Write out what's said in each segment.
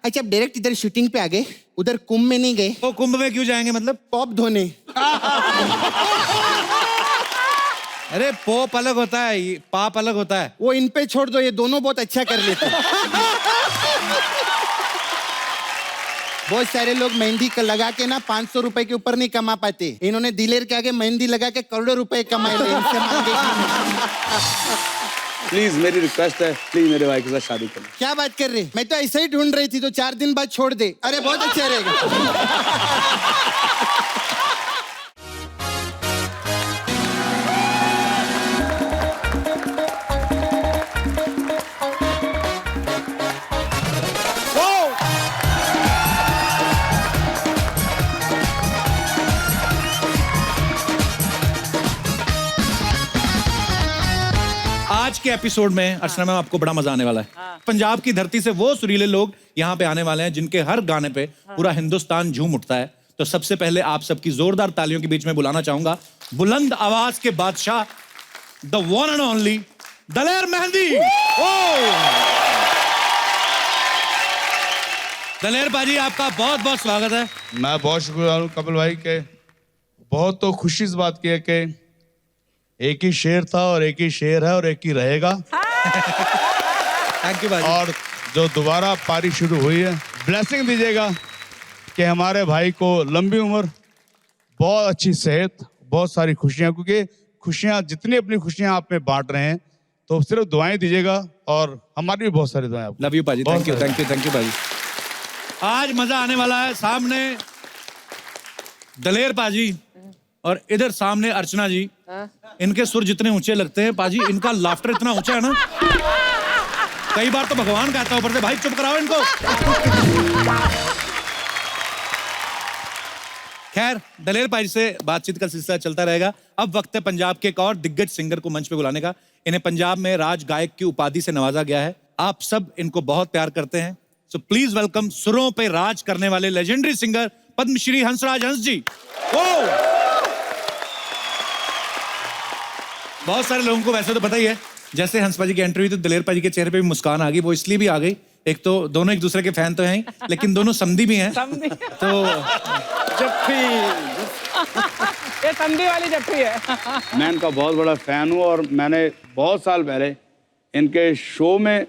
अच्छा, अब डायरेक्ट इधर शूटिंग पे आ गए, उधर कुंभ में नहीं गए? तो कुंभ में क्यों जाएंगे मतलब? पॉप धोने। अरे पोप अलग होता है, ये पाप अलग होता है। वो इन पे छोड़ दो, ये दोनों बहुत अच्छा कर लेते हैं। बहुत सारे लोग मेहंदी का लगा के ना 500 रुपए के ऊपर नहीं कमा पाते। इन्होंने दिलेर के आगे मेहंदी लगा के करोड़ों रुपए कमाए ले, इनसे मांगे क्यों? प्लीज मेरी रिक्वेस्ट है, प्लीज मेरे भाई के साथ शादी कर लो। क्या बात कर रहे? मैं तो ऐसा ही ढूंढ रही थी, तो 4 दिन बाद छोड़ दे। अरे बहुत अच्छा रहेगा। आज के एपिसोड में अर्चना मैम आपको बड़ा मजा आने वाला है। पंजाब की धरती से वो सुरीले लोग यहाँ पे आने वाले हैं जिनके हर गाने पे पूरा हिंदुस्तान झूम उठता है। तो सबसे पहले आप सबकी जोरदार तालियों के बीच में बुलाना चाहूंगा बुलंद आवाज के बादशाह, the one and only Daler Mehndi. दलेर बाजी, आपका बहुत बहुत स्वागत है। मैं बहुत शुक्रगुजार हूँ कपिल भाई के। बहुत तो खुशी इस बात की है कि एक ही शेर था और एक ही शेर है और एक ही रहेगा। थैंक यू बाजी। और जो दोबारा पारी शुरू हुई है, ब्लेसिंग दीजिएगा कि हमारे भाई को लंबी उम्र, बहुत अच्छी सेहत, बहुत सारी खुशियाँ, क्योंकि खुशियाँ जितनी अपनी खुशियाँ आप में बांट रहे हैं, तो सिर्फ दुआएं दीजिएगा और हमारी भी बहुत सारी दुआएं आपको। लव यू बाजी, thank you thank you thank you बाजी। आज मजा आने वाला है। सामने दलेर पाजी और इधर सामने अर्चना जी। इनके सुर जितने ऊंचे लगते हैं पाजी, इनका लाफ्टर इतना ऊंचा है ना, कई बार तो भगवान कहता है ऊपर से, भाई चुप कराओ इनको। खैर, दलेर पाजी से बातचीत का सिलसिला चलता रहेगा। अब वक्त है पंजाब के एक और दिग्गज सिंगर को मंच पे बुलाने का। इन्हें पंजाब में राज गायक की उपाधि से नवाजा गया है। आप सब इनको बहुत प्यार करते हैं, सो प्लीज वेलकम सुरों पे राज करने वाले लेजेंडरी सिंगर पद्मश्री हंसराज हंस जी। बहुत सारे लोगों को वैसे तो पता ही है, जैसे हंस पाजी की एंट्री हुई तो दलेर पाजी के चेहरे पे भी मुस्कान आ गई। वो इसलिए भी आ गई, एक तो दोनों एक दूसरे के फैन तो हैं, लेकिन दोनों समधी भी हैं। तो जफ्फी, ये समधी वाली जफ्फी है। मैं इनका बहुत बड़ा फैन हूँ और मैंने बहुत साल पहले इनके शो में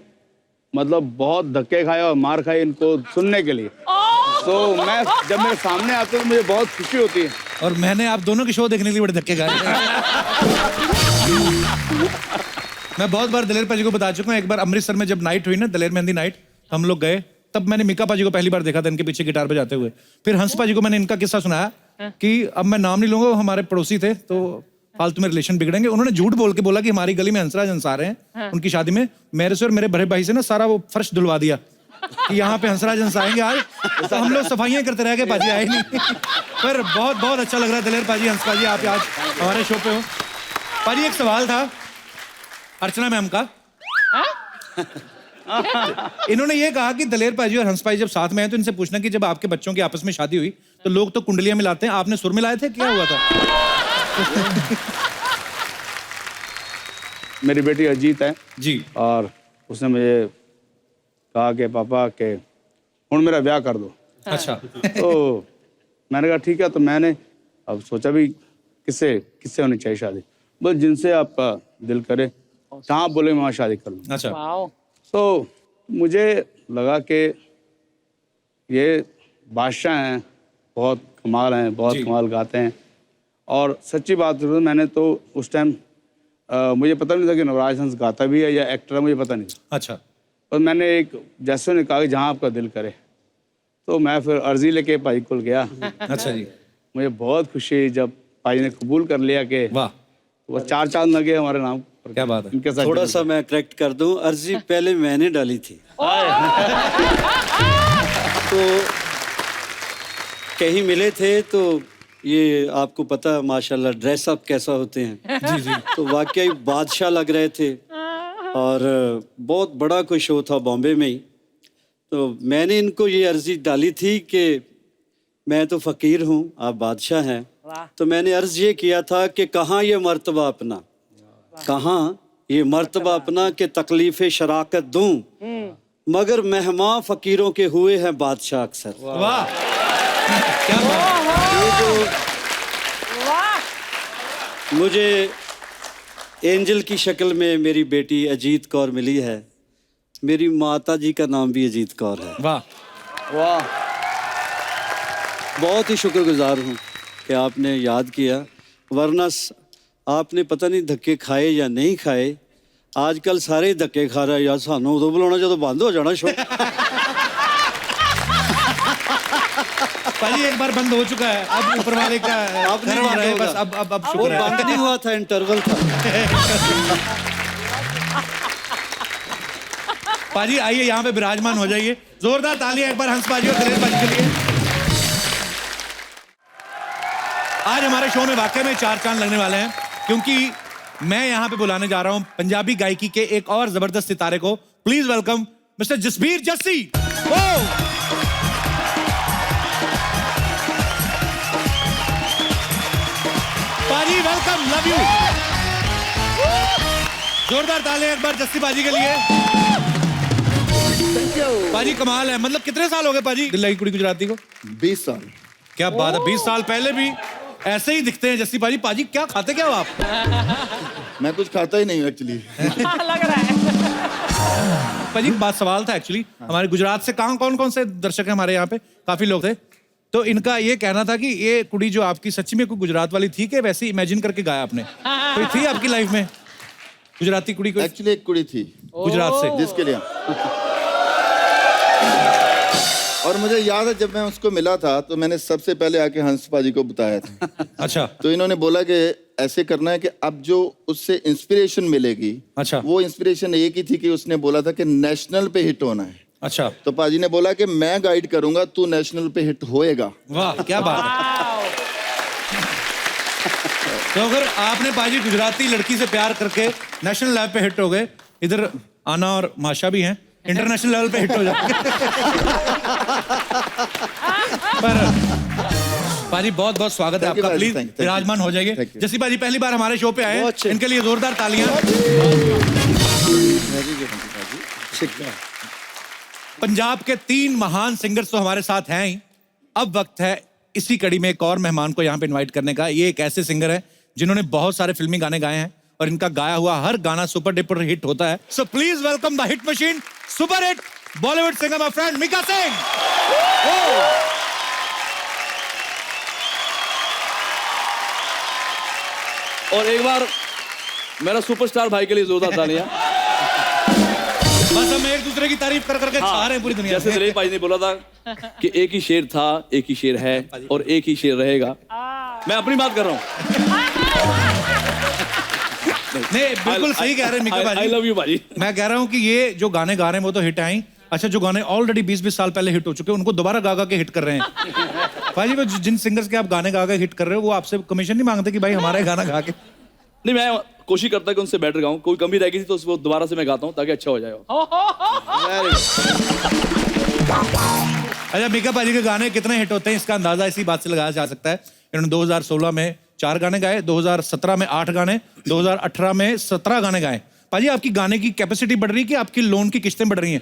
मतलब बहुत धक्के खाए और मार खाई इनको सुनने के लिए। तो मैं जब मेरे सामने आते हैं तो मुझे बहुत खुशी होती है। और मैंने आप दोनों के शो देखने के लिए बड़े धक्के खाए। मैं बहुत बार दलेर पाजी को बता चुका हूँ। एक बार अमृतसर में जब नाइट हुई ना, दलेर मेहंदी नाइट, हम लोग गए, तब मैंने मिका पाजी को पहली बार देखा था इनके पीछे गिटार बजाते हुए। फिर हंस पाजी को मैंने इनका किस्सा सुनाया कि अब मैं नाम नहीं लूंगा, वो हमारे पड़ोसी थे तो फालतू में रिलेशन बिगड़ेंगे। उन्होंने झूठ बोल के बोला कि हमारी गली में हंसराज हंस आ रहे हैं। उनकी शादी में मेरे से और मेरे बड़े भाई से ना सारा वो फर्श धुलवा दिया कि यहाँ पे हंसराज हंस आएंगे आज। तो हम लोग सफाइयां करते रह गए, पाजी आए नहीं। पर बहुत बहुत अच्छा लग रहा है दलेर पाजी, हंस पाजी, आप आज हमारे शो पे हो। पाजी एक सवाल था अर्चना मैम का। इन्होंने ये कहा कि दलेर पाजी और हंस पाजी जब साथ में हैं तो इनसे पूछना कि जब आपके बच्चों की आपस में शादी हुई तो लोग तो कुंडलियां मिलाते हैं, आपने सुर मिलाए थे, क्या हुआ था? मेरी बेटी अजीत है जी। और उसने मुझे कहा कि पापा के हुण मेरा ब्याह कर दो। अच्छा। तो मैंने कहा ठीक है। तो मैंने अब सोचा भी किससे होनी चाहिए शादी, बस जिनसे आपका दिल करे, जहाँ बोले मैं वहाँ शादी कर लूँ। अच्छा। तो मुझे लगा कि ये बादशाह हैं, बहुत कमाल हैं, बहुत कमाल गाते हैं। और सच्ची बात है, मैंने तो उस टाइम मुझे पता नहीं था कि नवराज हंस गाता भी है या एक्टर है, मुझे पता नहीं था। अच्छा। और मैंने एक जैसे ने कहा कि जहाँ आपका दिल करे, तो मैं फिर अर्जी लेके भाई को गया। अच्छा जी। मुझे बहुत खुशी हुई जब भाई ने कबूल कर लिया कि वाह, वो 4 चांद लगे हमारे नाम पर। क्या बात है। इनके साथ थोड़ा सा मैं करेक्ट कर दूं, अर्जी पहले मैंने डाली थी। तो कहीं मिले थे तो ये आपको पता माशाल्लाह ड्रेस अप कैसा होते हैं। जी जी। तो वाकई बादशाह लग रहे थे और बहुत बड़ा कोई शो था बॉम्बे में ही। तो मैंने इनको ये अर्जी डाली थी कि मैं तो फ़कीर हूँ, आप बादशाह हैं, तो मैंने अर्ज ये किया था कि कहाँ ये मर्तबा अपना, कहाँ ये मर्तबा अपना कि तकलीफ़ शराकत दूँ, मगर मेहमान फकीरों के हुए हैं बादशाह अक्सर। वाह क्या बात। मुझे एंजल की शक्ल में मेरी बेटी अजीत कौर मिली है। मेरी माता जी का नाम भी अजीत कौर है। वाह वाह, बहुत ही शुक्रगुजार हूँ कि आपने याद किया, वरना आपने पता नहीं धक्के खाए या नहीं खाए। आजकल सारे धक्के खा रहे यार, सानू उदों बुलाना जो बंद हो जाना शो। पाजी एक बार बंद हो चुका है, अब ऊपर वाले का अब नहीं घर वाला है, होगा। बस अब वो शुक्र है। बंद नहीं हुआ था, इंटरवल था। पाजी आइए यहाँ पे विराजमान हो जाइए। जोरदार तालियां एक बार हंस पाजी और दलेर पाजी के लिए। आज हमारे शो में वाकई में 4 चांद लगने वाले हैं, क्योंकि मैं यहाँ पे बुलाने जा रहा हूँ पंजाबी गायकी के एक और जबरदस्त सितारे को। Please welcome mister Jasbir Jassi. पाजी वेलकम, लव यू। जोरदार तालियां एक बार जस्सी पाजी के लिए। पाजी कमाल है, मतलब कितने साल हो गए पाजी दिल्ली की कुड़ी गुजराती को? 20 साल। क्या बात है, 20 साल पहले भी ऐसे ही दिखते हैं जस्सी पाजी। पाजी क्या खाते क्या हो आप? मैं कुछ खाता ही नहीं एक्चुअली। लग रहा है। पाजी बात सवाल था एक्चुअली, हमारे गुजरात से कौन से दर्शक हैं हमारे यहाँ पे? काफी लोग थे, तो इनका ये कहना था कि ये कुड़ी जो आपकी सच्ची में कोई गुजरात वाली थी कि वैसे इमेजिन करके गाया आपने? कोई थी आपकी लाइफ में गुजराती कुड़ी? कोई एक्चुअली एक कुड़ी थी गुजरात से जिसके लिए, और मुझे याद है जब मैं उसको मिला था तो मैंने सबसे पहले आके हंस पाजी को बताया था। अच्छा तो इन्होंने बोला कि ऐसे करना है कि अब जो उससे इंस्पिरेशन मिलेगी, अच्छा वो इंस्पिरेशन एक ही थी कि उसने बोला था कि नेशनल पे हिट होना है। अच्छा, तो पाजी ने बोला कि मैं गाइड करूंगा, तू नेशनल पे हिट होएगा। वाह क्या बात है। तो अगर आपने पाजी गुजराती लड़की से प्यार करके नेशनल लेवल पे हिट हो गए, इधर आना और माशा भी हैं, इंटरनेशनल लेवल पे हिट हो जाएंगे। पर पाजी बहुत बहुत स्वागत है Thank you, आपका। पाजी, प्लीज thank you. विराजमान हो जाइए। Thank you. जस्सी पाजी पहली बार हमारे शो पे आए, बहुत अच्छे। इनके लिए जोरदार तालियां। पंजाब के 3 महान सिंगर्स तो हमारे साथ हैं ही। अब वक्त है इसी कड़ी में एक और मेहमान को यहाँ पे इनवाइट करने का। ये एक ऐसे सिंगर है जिन्होंने बहुत सारे फिल्मी गाने गाए हैं और इनका गाया हुआ हर गाना सुपर डुपर हिट होता है। So please welcome the hit machine, super hit Bollywood singer my friend Mika Singh. और एक बार मेरा सुपरस्टार भाई के लिए जोरदार तालियां। बस हम एक दूसरे की तारीफ कर करके छा रहे हैं पूरी दुनिया जैसे में। दिलीप भाई ने बोला था कि एक ही शेर था, एक ही शेर है और एक ही शेर रहेगा। मैं अपनी बात कर रहा हूँ। नहीं बिल्कुल सही कह रहे हैं मीका आई भाई। लव यू भाई। मैं कह रहा हूँ कि ये जो गाने गा रहे हैं वो तो हिट आए। अच्छा, जो गाने ऑलरेडी 20-20 साल पहले हिट हो चुके हैं उनको दोबारा गा गा के हिट कर रहे हैं। भाई वो जिन सिंगर्स के आप गाने गा के हिट कर रहे हो वो आपसे कमीशन नहीं मांगते कि भाई हमारा गाना गा के? नहीं, मैं कोशिश करता कि उनसे बेटर गाऊं। कोई कमी रह गई थी तो उसको दोबारा से मैं गाता हूं ताकि अच्छा हो जाए। अच्छा, मीका भाजी के गाने कितने हिट होते हैं इसका अंदाजा इसी बात से लगाया जा सकता है। इन्होंने 2016 में 4 गाने गाए, 2017 में 8 गाने, 2018 में 17 गाने गाए। पाजी आपकी गाने की कैपेसिटी बढ़ रही है कि आपकी लोन की किस्तें बढ़ रही हैं?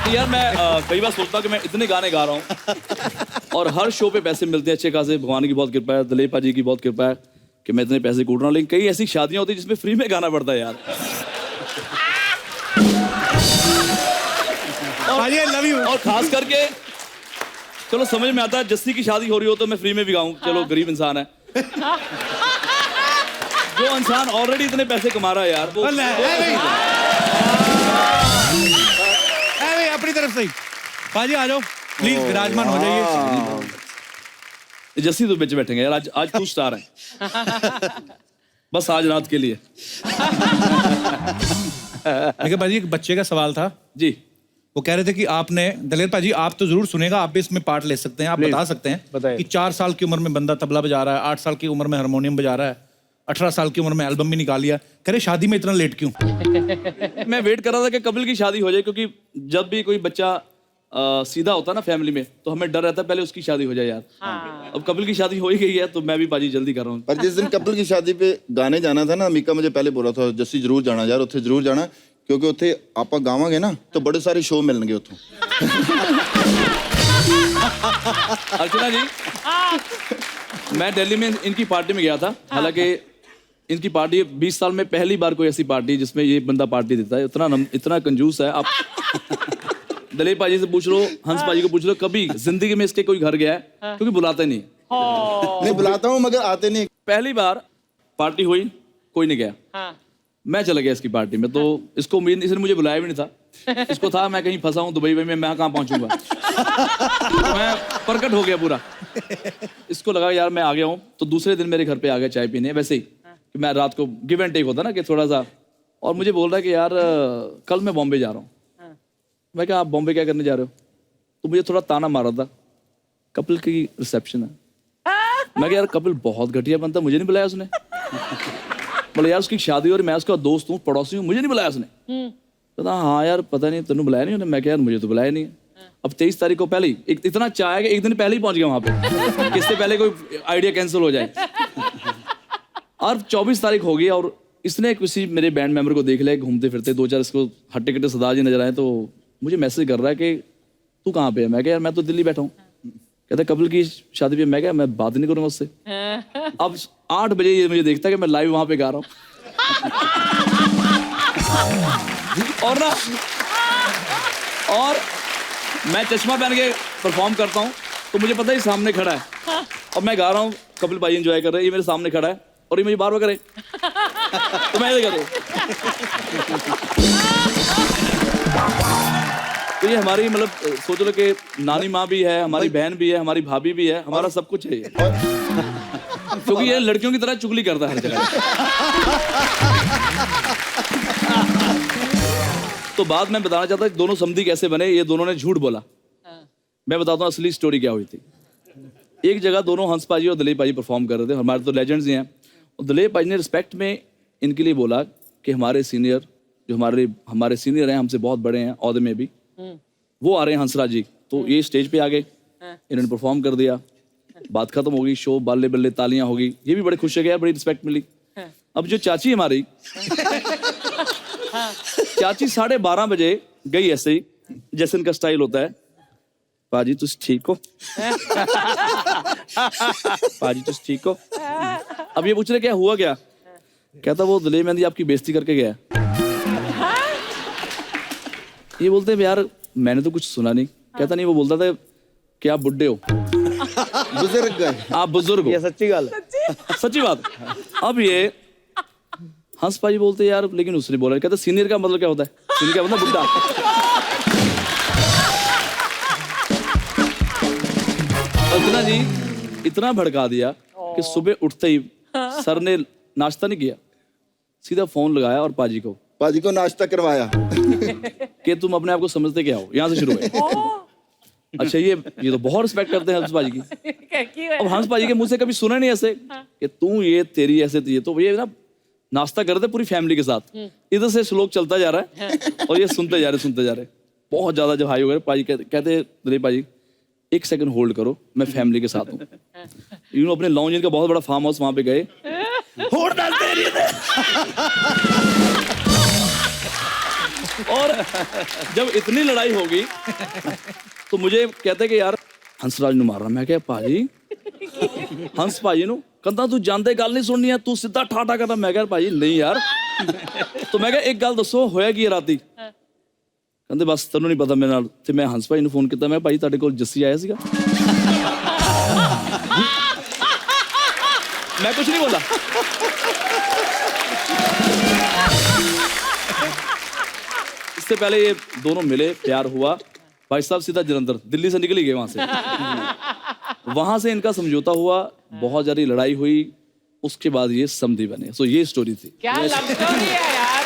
तो यार मैं कई बार सोचता हूं कि मैं इतने गाने गा रहा हूं और हर शो पे पैसे मिलते हैं अच्छे खासे। भगवान की बहुत कृपा है, दिलीप जी की बहुत कृपा है कि मैं इतने पैसे कूट रहा हूँ। लेकिन कई ऐसी शादियां होती है जिसमें फ्री में गाना पड़ता है यार। पाजी आई लव यू। और खास करके चलो समझ में आता है, जस्सी की शादी हो रही हो तो मैं फ्री में भी गाऊं। चलो गरीब इंसान है। जो इंसान ऑलरेडी इतने पैसे कमा रहा है यार वो अपनी तरफ से ही। पाजी आ जाओ प्लीज, विराजमान हो जाइए। जस्सी तो बेच बैठेंगे यार। आज तू स्टार है। बस आज रात के लिए। देखिए पाजी, एक बच्चे का सवाल था जी। वो कह रहे थे कि आपने, दलेर पाजी आप तो जरूर सुनेगा, आप भी इसमें पार्ट ले सकते हैं। आप बता सकते हैं बताइए। कि 4 साल की उम्र में बंदा तबला बजा रहा है, 8 साल की उम्र में हारमोनियम बजा रहा है, 18 साल की उम्र में एल्बम भी निकाल लिया, कह रहे शादी में इतना लेट क्यों? मैं वेट कर रहा था कि कपिल की शादी हो जाए, क्योंकि जब भी कोई बच्चा सीधा होता ना फैमिली में तो हमें डर रहता है पहले उसकी शादी हो जाए यार। अब कपिल की शादी हो ही गई है तो मैं भी पाजी जल्दी कर रहा हूँ। पर जिस दिन कपिल की शादी पे गाने जाना था ना, मीका मुझे पहले बोला था जस्सी जरूर जाना यार, उत्थे जरूर जाना, ਕਿਉਂਕਿ ਉੱਥੇ ਆਪਾਂ ਗਾਵਾਂਗੇ ਨਾ ਤਾਂ ਬੜੇ ਸਾਰੇ ਸ਼ੋਅ ਮਿਲਣਗੇ ਉੱਥੋਂ। अर्चना जी, मैं दिल्ली में इनकी पार्टी में गया था। हालांकि इनकी पार्टी 20 साल में पहली बार कोई ऐसी पार्टी जिसमें ये बंदा पार्टी देता है। इतना कंजूस है। आप दलीप भाजी से पूछ लो, हंस भाजी को पूछ लो, कभी जिंदगी में इसके कोई घर गया है? क्योंकि बुलाते नहीं। नहीं बुलाता हूँ मगर आते नहीं। पहली बार पार्टी हुई, कोई नहीं गया। मैं चला गया इसकी पार्टी में, तो इसको उम्मीद, इसने मुझे बुलाया भी नहीं था। इसको था मैं कहीं फंसा हूँ दुबई में, मैं कहाँ पहुंचूंगा। तो मैं प्रकट हो गया पूरा। इसको लगा यार मैं आ गया हूँ, तो दूसरे दिन मेरे घर पे आ गया चाय पीने। वैसे ही कि मैं रात को गिव एंड टेक होता ना कि थोड़ा सा, और मुझे बोल रहा है कि यार कल मैं बॉम्बे जा रहा हूँ। मैं कहा आप बॉम्बे क्या करने जा रहे हो? तो मुझे थोड़ा ताना मारा था, कपिल की रिसेप्शन है। मैं कहा यार कपिल बहुत घटिया बनता, मुझे नहीं बुलाया उसने। बोले यार उसकी शादी हो रही, मैं उसका दोस्त हूँ, पड़ोसी हूँ, मुझे नहीं बुलाया उसने। कहता हाँ यार पता नहीं तेनू बुलाया नहीं उन्हें। मैं कहा यार मुझे तो बुलाया नहीं है। अब 23 तारीख को पहले ही इतना चाह है कि एक दिन पहले ही पहुंच गया वहां पे, इससे पहले कोई आइडिया कैंसिल हो जाए। और 24 तारीख हो गई और इसने किसी मेरे बैंड मेंबर को देख लिया घूमते फिरते, 2-4 इसको हट्टे कट्टे सरदार जी नजर आए, तो मुझे मैसेज कर रहा है कि तू कहाँ पे है? मैं कहा यार मैं तो दिल्ली बैठा हूँ। कहता कपिल की शादी पे। मैं क्या मैं बात नहीं करूंगा उससे। अब 8 बजे ये मुझे देखता है कि मैं लाइव वहां पे गा रहा हूँ। और ना, और मैं चश्मा पहन के परफॉर्म करता हूँ, तो मुझे पता है सामने खड़ा है और मैं गा रहा हूँ, कपिल भाई एंजॉय कर रहे हैं, ये मेरे सामने खड़ा है और ये मुझे बार बार करे, तो मैं ऐसे करूँ। तो ये हमारी मतलब सोच लो कि नानी माँ भी है, हमारी बहन भी है, हमारी भाभी भी है, हमारा सब कुछ है ये। क्योंकि ये लड़कियों की तरह चुगली करता है हर जगह। तो बात मैं बताना चाहता दोनों समधी कैसे बने। ये दोनों ने झूठ बोला। मैं बताता हूँ असली स्टोरी क्या हुई थी। एक जगह दोनों हंस पाजी और दलीप भाजी परफॉर्म कर रहे थे, हमारे तो लेजेंड्स ही हैं। और दलीप भाजी ने रिस्पेक्ट में इनके लिए बोला कि हमारे सीनियर जो हमारे सीनियर हैं, हमसे बहुत बड़े हैं औहदे में भी, वो आ रहे हैं हंसराज जी। तो ये स्टेज पे आ गए, इन्होंने परफॉर्म कर दिया, बात खत्म हो गई, शो बल्ले बल्ले तालियां हो गई, ये भी बड़े खुश हो गया, बड़ी रिस्पेक्ट मिली। अब जो चाची हमारी चाची 12:30 बजे गई ऐसे ही, जैसे इनका स्टाइल होता है, पाजी तुम ठीक हो? पाजी तुम ठीक हो? अब ये पूछ रहे क्या हुआ क्या? कहता वो दलीप मेहंदी आपकी बेइज्जती करके गया। ये बोलते हैं यार मैंने तो कुछ सुना नहीं। कहता नहीं, वो बोलता था कि आप बुड्ढे हो, बुजुर्ग गए, आप बुजुर्ग हो। ये सच्ची गल, सच्ची बात। अब ये हंस भाई बोलते यार लेकिन उसने बोला, कहता सीनियर का मतलब क्या होता है? सीनियर का मतलब बुड्ढा। अर्चना जी इतना भड़का दिया कि सुबह उठते ही सर ने नाश्ता नहीं किया, सीधा फोन लगाया और पाजी को नाश्ता करवाया कि तुम अपने आप को समझते क्या हो, यहाँ से शुरू है। अच्छा ये तो बहुत रिस्पेक्ट करते हैं हंस भाजी की। अब हंस भाजी के मुंह से कभी सुना नहीं ऐसे कि तू ये तेरी ऐसे ये, तो ये ना नाश्ता करते पूरी फैमिली के साथ, इधर से श्लोक चलता जा रहा है और ये सुनते जा रहे। बहुत ज्यादा जब हाई हो गए, पाजी कहते दलीप भाजी 1 सेकंड होल्ड करो, मैं फैमिली के साथ हूँ। यूं अपने लॉन्ज का बहुत बड़ा फार्म हाउस वहां पे गए, और जब इतनी लड़ाई होगी तो मुझे कहते कि यार हंसराज ने मार रहा। मैं क्या पाजी हंस भाजी नु कहता तू जानते गल नहीं सुननी है, तू सीधा ठाठा करता। मैं क्या भाजी नहीं यार। तो मैं क्या एक गल दसो होया की राती? कहते बस तेनों नहीं पता मेरे नाल। ते मैं हंस भाई ने फोन किया, मैं भाई तुहाडे कोल जस्सी आया सीगा। मैं कुछ नहीं बोला। इससे पहले ये दोनों मिले, प्यार हुआ, भाई साहब सीधा जलंधर, दिल्ली से निकल ही गए वहां से। वहां से इनका समझौता हुआ, बहुत ज्यादा लड़ाई हुई, उसके बाद ये समधी बने। सो ये स्टोरी थी। क्या लव स्टोरी है यार।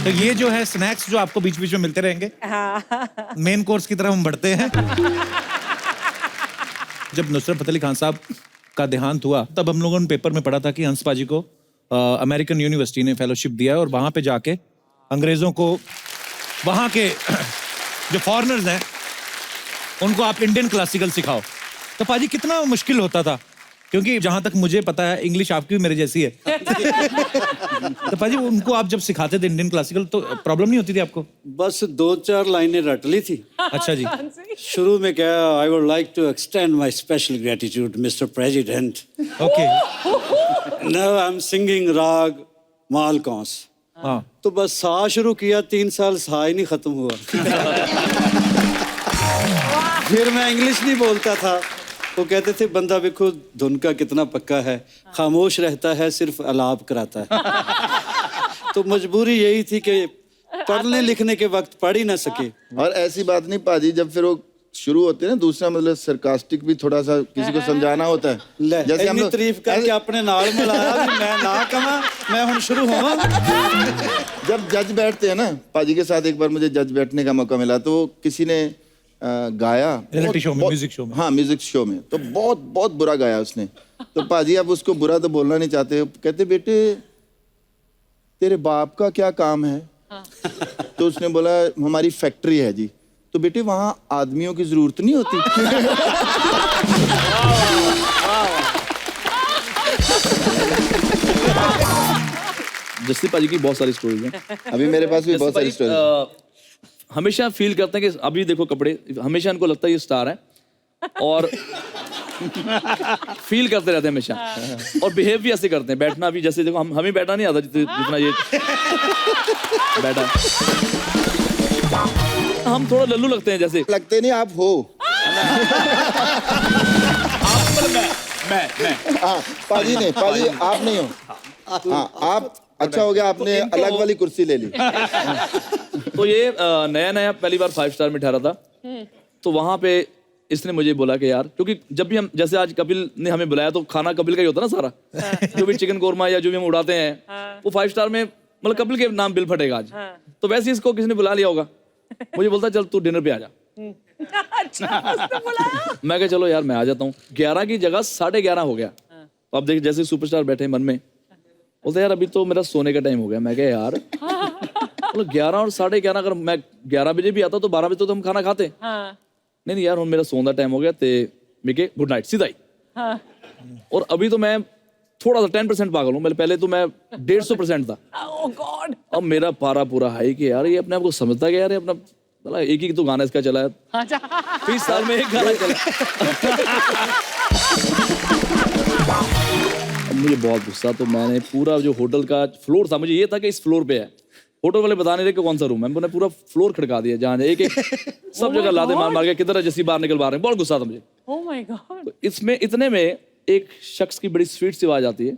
तो ये जो है स्नैक्स जो आपको बीच बीच में मिलते रहेंगे, मेन कोर्स की तरफ हम बढ़ते हैं। जब नुसरत फतेह अली खान साहब का देहांत हुआ, तब हम लोगों ने पेपर में पढ़ा था कि हंस पाजी को अमेरिकन यूनिवर्सिटी ने फेलोशिप दिया और वहां पे जाके अंग्रेजों को, वहां के जो फॉरेनर्स हैं उनको आप इंडियन क्लासिकल सिखाओ। तो पाजी कितना मुश्किल होता था, क्योंकि जहां तक मुझे पता है इंग्लिश आपकी भी मेरे जैसी है। तो पाजी उनको आप जब सिखाते थे इंडियन क्लासिकल तो प्रॉब्लम नहीं होती थी आपको? बस 2-4 लाइनें रट ली थी। अच्छा जी। शुरू में क्या, I would like to extend my special gratitude Mister President. Okay. Now I am singing raag Malkauns. हाँ। तो बस सा शुरू किया, 3 साल सा ही नहीं खत्म हुआ। फिर मैं इंग्लिश नहीं बोलता था। वो कहते थे बंदा देखो धुन का कितना पक्का है, खामोश रहता है, सिर्फ अलाप कराता है। तो मजबूरी यही थी कि पढ़ने लिखने के वक्त पढ़ ही ना सके। और ऐसी बात नहीं पाजी, जब फिर वो शुरू होते हैं ना दूसरा मतलब सरकास्टिक भी थोड़ा सा किसी को समझाना होता है। जैसे हम तारीफ करके अपने नाल मिलाया भी मैं ना कमा, मैं हुन शुरू होवां। जब जज बैठते हैं ना, पाजी के साथ एक बार मुझे जज बैठने का मौका मिला, तो किसी ने गाया रियलिटी शो में, म्यूजिक शो में। हाँ, म्यूजिक शो में, तो बहुत बहुत बुरा गाया उसने। तो पाजी अब उसको बुरा तो बोलना नहीं चाहते, कहते बेटे तेरे बाप का क्या काम है? तो उसने बोला हमारी फैक्ट्री है जी। तो बेटे वहां आदमियों की जरूरत नहीं होती। जस्सी पाजी की बहुत सारी स्टोरीज हैं। अभी मेरे पास भी बहुत सारी स्टोरी। हमेशा फील करते हैं कि अभी देखो कपड़े, हमेशा इनको लगता है ये स्टार है और फील करते रहते हैं हमेशा, और बिहेव भी ऐसे करते हैं। बैठना भी जैसे देखो हमें बैठना नहीं आता जितना ये बैठा। हम थोड़ा लल्लू लगते हैं जैसे। लगते नहीं, आप हो। आप मतलब मैं हाँ पाजी नहीं, पाजी आप नहीं हो। हाँ आप, अच्छा हो गया आपने अलग वाली कुर्सी ले ली। तो ये नया पहली बार 5 स्टार में ठहरा था। तो वहां पे इसने मुझे बोला कि यार, क्योंकि जब भी हम, जैसे आज कपिल ने हमें बुलाया तो खाना कपिल का ही होता ना सारा। जो भी चिकन कोरमा या जो भी हम उड़ाते हैं वो 5 स्टार में मतलब कपिल के नाम बिल फटेगा आज। तो वैसे ही इसको किसी ने बुला लिया होगा। मुझे बोलता चल तू डिनर पे आ जा। मैं कहा चलो यार मैं आ जाता हूँ। 11 की जगह 11:30 हो गया। तो अब देख जैसे सुपरस्टार बैठे मन में, बोलते यार अभी तो मेरा सोने का टाइम हो गया। मैं कहा यार मतलब 11 और 11:30, अगर मैं 11 बजे भी आता तो 12 बजे तो हम खाना खाते। नहीं यार मेरा सोने का टाइम हो गया, ते मिके गुड नाइट सीधा ही। और अभी तो मैं थोड़ा सा 10% पागल हूँ। पहले तो मैं 150% था। अब मेरा पारा पूरा हाई कि यार ये अपने आप को समझता है यार, अपना मतलब एक ही तो गाना इसका चला है। 30 साल में एक गाना चला। अब मुझे बहुत गुस्सा, तो मैंने पूरा जो होटल का फ्लोर था, मुझे ये था कि इस फ्लोर पे है। होटल वाले बता नहीं रहे कि कौन सा रूम है। मैंने पूरा फ्लोर खड़का दिया, जहाँ एक सब जगह लाते मार के किधर है जैसी बाहर निकल पा रहे हैं। बहुत गुस्सा था मुझे। Oh my God. तो इसमें इतने में एक शख्स की बड़ी स्वीट सी आवाज आती है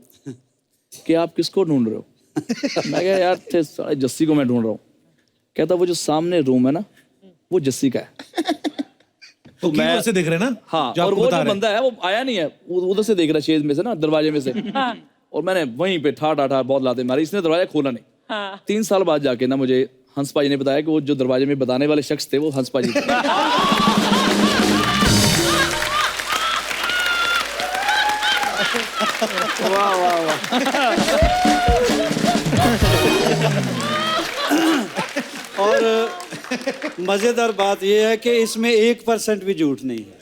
कि आप किसको ढूंढ रहे हो? मैं कहा यार जस्सी को मैं ढूंढ रहा हूँ। कहता वो जो सामने रूम है ना वो जस्सी का है। तो मैं से देख रहे हैं ना। हाँ, और वो जो बंदा है वो आया नहीं है, उधर से देख रहा है, शेज में से ना, दरवाजे में से। और मैंने वहीं पे ठा बहुत लाते मारी, इसने दरवाजा खोला नहीं। 3 साल बाद जाके ना मुझे हंस पाजी ने बताया कि वो जो दरवाजे में बताने वाले शख्स थे वो हंस पाजी थे। वाह वाह वाह। और मजेदार बात यह है कि इसमें 1% भी झूठ नहीं है।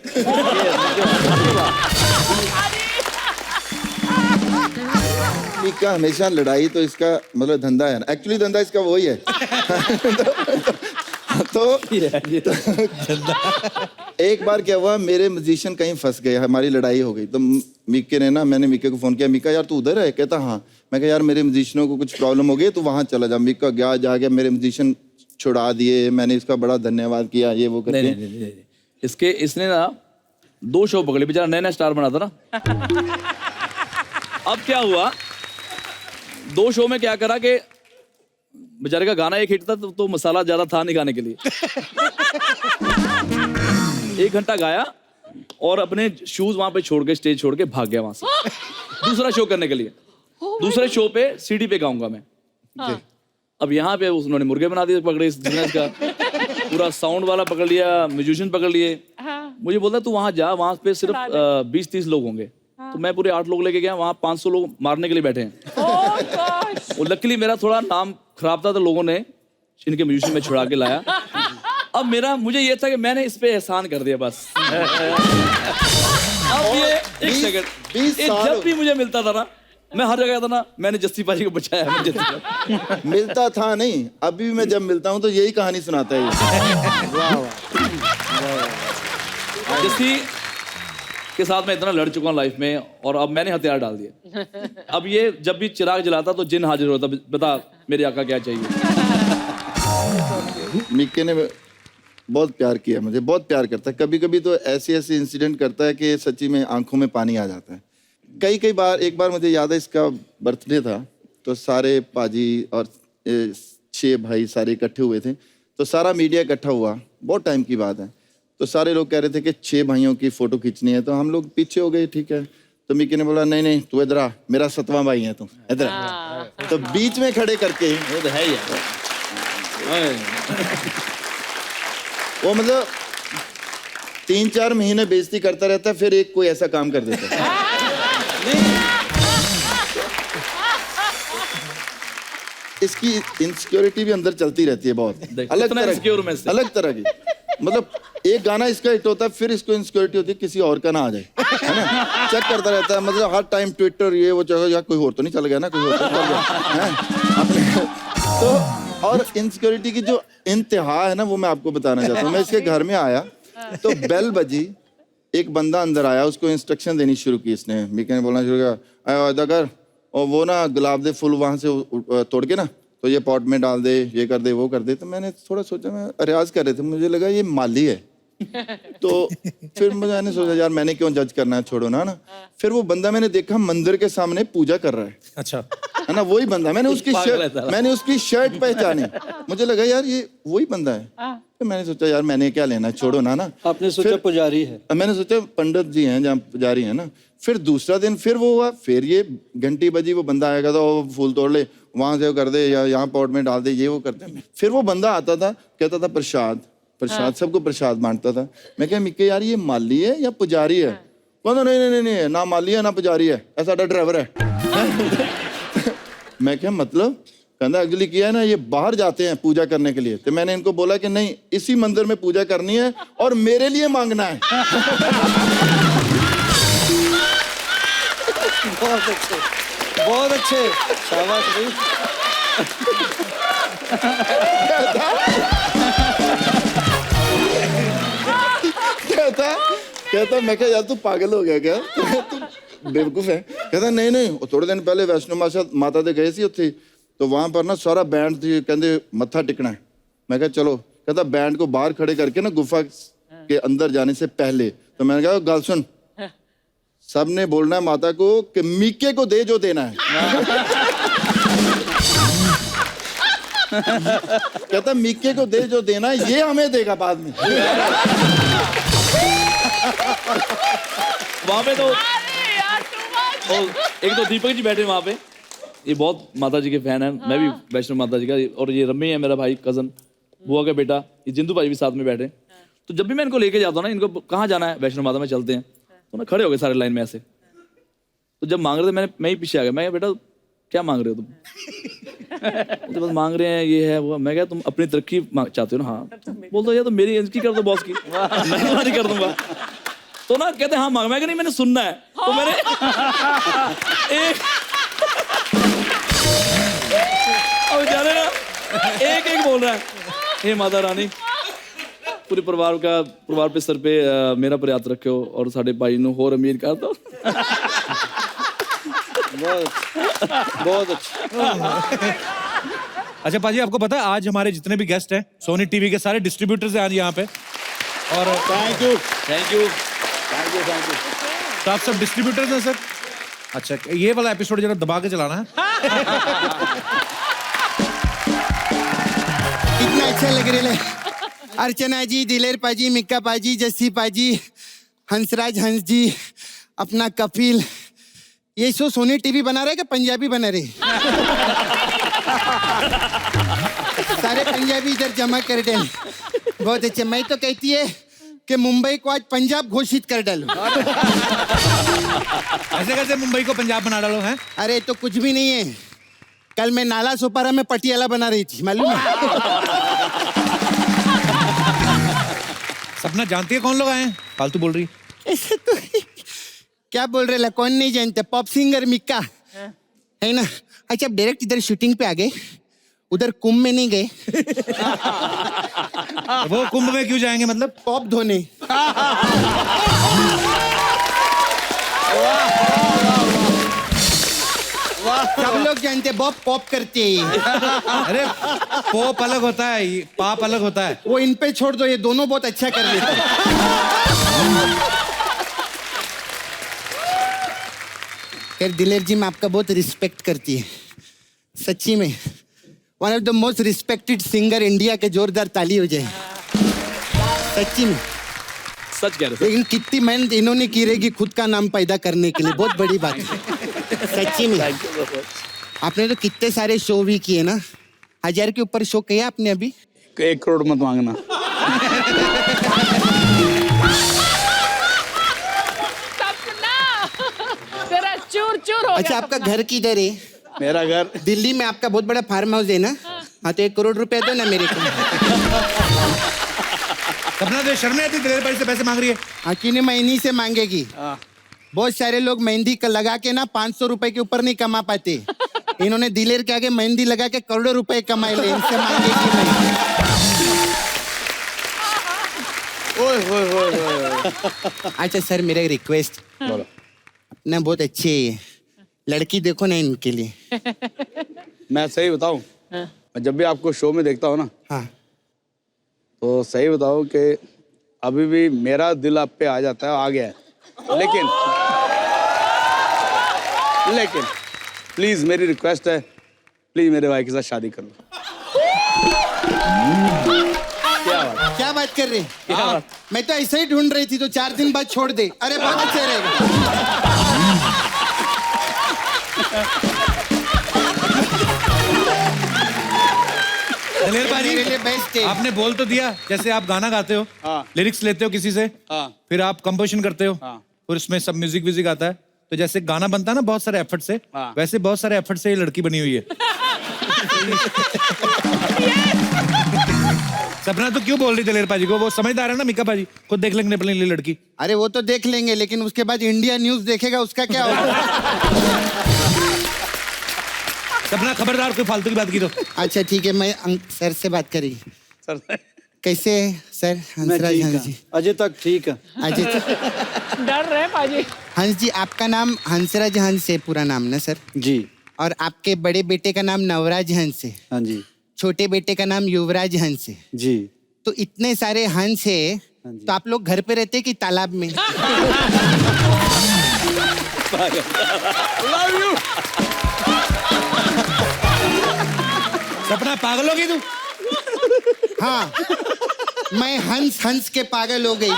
मीका हमेशा लड़ाई तो इसका मतलब धंधा है ना, एक्चुअली धंधा इसका वही है। तो एक बार क्या हुआ, मेरे म्यूजिशियन कहीं फंस गए, हमारी लड़ाई हो गई। तो मीके ने ना, मैंने मीके को फोन किया, मीका यार तू उधर है? कहता हाँ। मैं कहा यार मेरे म्यूजिशियनों को कुछ प्रॉब्लम हो गई, तू वहां चला जा। मीका गया, जाके मेरे म्यूजिशियन छुड़ा दिए। मैंने इसका बड़ा धन्यवाद किया, ये वो करके। नहीं। इसने ना 2 शो पकड़े, बेचारा नया स्टार बना था ना। अब क्या हुआ, 2 शो में क्या करा कि बेचारे का गाना एक हिट था तो मसाला ज्यादा था नहीं गाने के लिए। 1 घंटा गाया और अपने शूज वहां पे छोड़ के, स्टेज छोड़ के भाग गया वहां से दूसरा शो करने के लिए। दूसरे शो पे सीडी पे गाऊंगा मैं। अब यहाँ पे उन्होंने मुर्गे बना दिए, पकड़े इस बिजनेस का पूरा साउंड वाला पकड़ लिया, म्यूजिशियन पकड़ लिए। मुझे बोलता तू वहां जा, वहां पे सिर्फ 20-30 लोग होंगे। तो मैं पूरे 8 लोग लेके गया, वहां 500 लोग मारने के लिए बैठे हैं। और लकीली मेरा थोड़ा नाम खराब था तो लोगों ने इनके म्यूजिशियन में छुड़ा के लाया। अब मुझे ये था कि मैंने इस पे एहसान कर दिया बस। अब ये एक सेकंड, जब भी मुझे मिलता था ना मैं हर जगह था ना, मैंने जस्सी पाजी को बचाया। मैं जस्सी पाजी। मिलता था नहीं, अभी भी मैं जब मिलता हूँ तो यही कहानी सुनाता है ये। जस्सी के साथ मैं इतना लड़ चुका हूँ लाइफ में, और अब मैंने हथियार डाल दिए। अब ये जब भी चिराग जलाता तो जिन हाजिर होता, बता मेरे आका क्या चाहिए। मिक्के ने बहुत प्यार किया, मुझे बहुत प्यार करता है। कभी कभी तो ऐसे ऐसे इंसिडेंट करता है कि सच्ची में आंखों में पानी आ जाता है। कई बार, एक बार मुझे याद है इसका बर्थडे था, तो सारे पाजी और 6 भाई सारे इकट्ठे हुए थे। तो सारा मीडिया इकट्ठा हुआ, बहुत टाइम की बात है। तो सारे लोग कह रहे थे कि 6 भाइयों की फोटो खींचनी है, तो हम लोग पीछे हो गए, ठीक है। तो मिक्की ने बोला नहीं नहीं तू इधर आ, मेरा 7वां भाई है तू, इधर आ। तो बीच में खड़े करके वो तो है ही यार। वो मतलब 3-4 महीने बेइज्जती करता रहता, फिर एक कोई ऐसा काम कर देता। इसकी इनसिक्योरिटी भी अंदर चलती रहती है बहुत, अलग कितना insecure में से। अलग तरह की। मतलब एक गाना इसका हिट होता है, फिर इसको इनसिक्योरिटी होती है किसी और का ना आ जाए, है ना। चेक करता रहता है, मतलब हर टाइम ट्विटर ये वो चल, या कोई और तो नहीं चल गया ना, कोई और तो चल गया है अपने। तो और इनसिक्योरिटी की जो इंतहा है ना, वो मैं आपको बताना चाहता हूँ। मैं इसके घर में आया तो बेल बजी, एक बंदा अंदर आया, उसको इंस्ट्रक्शन देनी शुरू की इसने। मिक्की ने बोलना शुरू किया, अदा कर, और वो ना गुलाब दे फूल वहाँ से तोड़ के ना, तो ये पॉट में डाल दे, ये कर दे, वो कर दे। तो मैंने थोड़ा सोचा, मैं रियाज कर रहे थे, मुझे लगा ये माली है। तो फिर मैंने सोचा यार मैंने क्यों जज करना है, छोड़ो ना। फिर वो बंदा मैंने देखा मंदिर के सामने पूजा कर रहा है। अच्छा, है ना, वही बंदा। मैंने उसकी शर्ट पहचानी, मुझे लगा यार ये वही बंदा है। तो मैंने सोचा यार मैंने क्या लेना, छोड़ो ना। आपने सोचा पुजारी है? मैंने सोचा पंडित जी हैं जहाँ पुजारी है ना। फिर दूसरा दिन फिर वो हुआ, फिर ये घंटी बजी, वो बंदा आएगा तो फूल तोड़ ले, वहां से वो कर दे, या यहाँ पॉट में डाल दे, ये वो करते। फिर वो बंदा आता था, कहता था प्रसाद प्रसाद, सबको प्रसाद बांटता था। मैं क्या मिक्के यार ये माली है या पुजारी है? कहता नहीं नहीं नहीं, ना माली है ना पुजारी है, ऐसा ड्राइवर है। मैं क्या मतलब? कहता एक्चुअली किया है ना, ये बाहर जाते हैं पूजा करने के लिए। तो मैंने इनको बोला कि नहीं, इसी मंदिर में पूजा करनी है और मेरे लिए मांगना है। बहुत अच्छे, बहुत अच्छे, शाबाश भाई। कहता मैं क्या यार तू पागल हो गया क्या, तू बेवकूफ है? कहता नहीं नहीं, थोड़े दिन पहले वैष्णो माता दे गए सी उत्थे, तो वहां पर ना सारा बैंड थी, कहते मत्था टिकना है। मैं कहा चलो। कहता बैंड को बाहर खड़े करके ना गुफा के अंदर जाने से पहले, तो मैंने कहा गल सुन, सबने बोलना है माता को कि मिक्के को दे जो देना है। कहता मिक्के को दे जो देना है, ये हमें देगा बाद में। वहां पे तो एक तो दीपक जी बैठे वहां पे, ये बहुत माता जी के फैन है, मैं भी वैष्णो माता जी का। और ये रम्मी है मेरा भाई, कजन, बुआ का बेटा, ये जिंदू भाई भी साथ में बैठे। तो जब भी मैं इनको लेके जाता हूँ ना, इनको कहाँ जाना है, वैष्णो माता में चलते हैं, तो ना खड़े हो गए सारे लाइन में ऐसे। तो जब मांग रहे थे मैं ही पीछे आ गया। मैं बेटा क्या मांग रहे हो तुम? तो बस मांग रहे हैं ये है वो। मैं क्या तुम अपनी तरक्की चाहते हो ना? हाँ। बोलते यार तो मेरी इनकी कर दो बॉस की, मैं तुम्हारी कर दूंगा। तो ना कहते हाँ मांग। मैं नहीं, मैंने सुनना है। तो मैंने अब जाने ना एक बोल रहा है, हे माता रानी पूरे परिवार पे सर पे मेरा पर हाथ रखो और साढ़े भाई नू होर अमीर कर दो। बहुत अच्छा। अच्छा पाजी, आपको पता है आज हमारे जितने भी गेस्ट हैं सोनी टीवी के सारे डिस्ट्रीब्यूटर्स हैं आज यहाँ पे। और थैंक यू। तो आप सब डिस्ट्रीब्यूटर्स हैं सर? अच्छा, ये वाला एपिसोड जरा दबा के चलाना है। कितना अच्छा लग रहा है। अर्चना जी, दिलेर पाजी, मिक्का पाजी, जस्सी पाजी, हंसराज हंस जी, अपना कपिल, ये शो सोनी टीवी बना रहे कि पंजाबी बना रहे? सारे पंजाबी इधर जमा कर डाल। बहुत अच्छे। मैं तो कहती है कि मुंबई को आज पंजाब घोषित कर डालो। ऐसे कैसे मुंबई को पंजाब बना डालो हैं? अरे तो कुछ भी नहीं है, कल मैं नाला सोपारा में पटियाला बना रही थी, मालूम है? सपना जानती है कौन लोग आए हैं? फालतू बोल रही। ऐसे तो क्या बोल रहे ला, कौन नहीं जानते? पॉप सिंगर मिक्का, है ना? अच्छा, अब डायरेक्ट इधर शूटिंग पे आ गए, उधर कुंभ में नहीं गए? वो कुंभ में क्यों जाएंगे मतलब? पॉप धोने। सब लोग जानते हैं बॉब पॉप करते हैं। अरे पोप अलग होता है, ये पाप अलग होता है। वो इन पे छोड़ दो, ये दोनों बहुत अच्छा कर लेते हैं। खैर दिलेर जी, मैं आपका बहुत रिस्पेक्ट करती है, सच्ची में। One of the most respected singer India के, जोरदार ताली हो जाए सच्ची में। सच कह रहे हो लेकिन कितनी मेहनत इन्होंने की रहेगी खुद का नाम पैदा करने के लिए, बहुत बड़ी बात है सच्ची में। आपने तो कितने सारे शो भी किए ना, 1000 के ऊपर शो किया आपने अभी। 1 करोड़ मत मांगना। सपना तेरा चूर चूर हो अच्छा, गया आपका सपना। घर किधर है? मेरा घर दिल्ली में आपका बहुत बड़ा फार्म हाउस है ना? हाँ, तो 1 करोड़ रुपए दो ना मेरे को। सपना तो शर्म नहीं आती दिलेर भाई से पैसे मांग रही है? अकीन महीनी से मांगेगी। बहुत सारे लोग मेहंदी लगा के ना 500 रुपए के ऊपर नहीं कमा पाते। इन्होंने दिलेर के आगे मेहंदी लगा के करोड़ों रुपए कमाए ले, इनसे मांगेगी नहीं। ओए होए होए होए। अच्छा सर, मेरा रिक्वेस्ट, बोलो। अपना बहुत अच्छे लड़की देखो ना इनके लिए। मैं सही बताऊं, मैं जब भी आपको शो में देखता हूँ ना, हाँ, तो सही बताओ कि अभी भी मेरा दिल आप पे आ जाता है, आ गया है। लेकिन प्लीज मेरी रिक्वेस्ट है, प्लीज मेरे भाई के साथ शादी कर लो। क्या बात कर रहे? मैं तो ऐसे ही ढूंढ रही थी, तो 4 दिन बाद छोड़ दे। अरे बहुत अच्छा रहेगा। दिलेर भाई मेरे लिए बेस्ट है। आपने बोल तो दिया, जैसे आप गाना गाते हो, हाँ। लिरिक्स लेते हो किसी से, हाँ। फिर आप कंपोजिशन करते हो, हाँ। और उसमें सब म्यूजिक व्यूजिक आता है, तो जैसे गाना बनता है ना बहुत सारे एफर्ट से, हाँ। वैसे बहुत सारे एफर्ट से ये लड़की बनी हुई है। सपना तो क्यों बोल रही दिलेर पाजी को? वो समझदार है ना मिका पाजी, खुद देख लेंगे अपनी लिए लड़की। अरे वो तो देख लेंगे, लेकिन उसके बाद इंडिया न्यूज देखेगा, उसका क्या होगा? सपना खबरदार, कोई फालतू की बात की तो। अच्छा ठीक है, मैं सर से बात करेगी। सर कैसे हैं सर? मैं हंसराज ठीक हंस जी। है, अजय तक ठीक है। अच्छा डर रहे पाजी। हंस जी, आपका नाम हंसराज हंस है पूरा नाम ना सर? जी और आपके बड़े बेटे का नाम नवराज हंस है, हाँ जी छोटे बेटे का नाम युवराज हंस है। जी। तो इतने सारे हंस है, हाँ जी। तो आप लोग घर पे रहते हैं कि तालाब में? सपना पागल होगी तू? हाँ, मैं हंस हंस के पागल हो गई।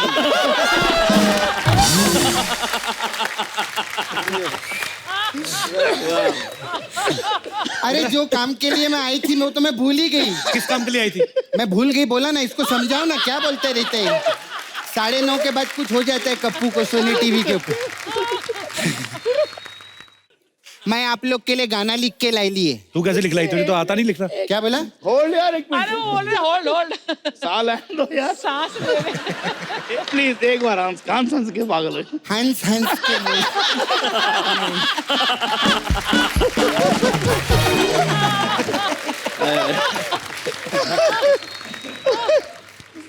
अरे जो काम के लिए मैं आई थी, वो तो मैं भूल ही गई। किस काम के लिए आई थी? मैं भूल गई, बोला ना, इसको समझाओ ना, क्या बोलते रहते हैं। 9:30 के बाद कुछ हो जाता है कप्पू को सोनी टीवी के ऊपर। मैं आप लोग के लिए गाना लिख के लाई लिए। तू कैसे लिख लाई? तुझे तो आता नहीं लिखना। क्या बोला? होल्ड यार, एक अरे वो बोल रहे होल्ड होल्ड साल है दो यार, सांस ले रहे। प्लीज एक बार हंस कान हंस के पागल हो। हंस हंस के लिए।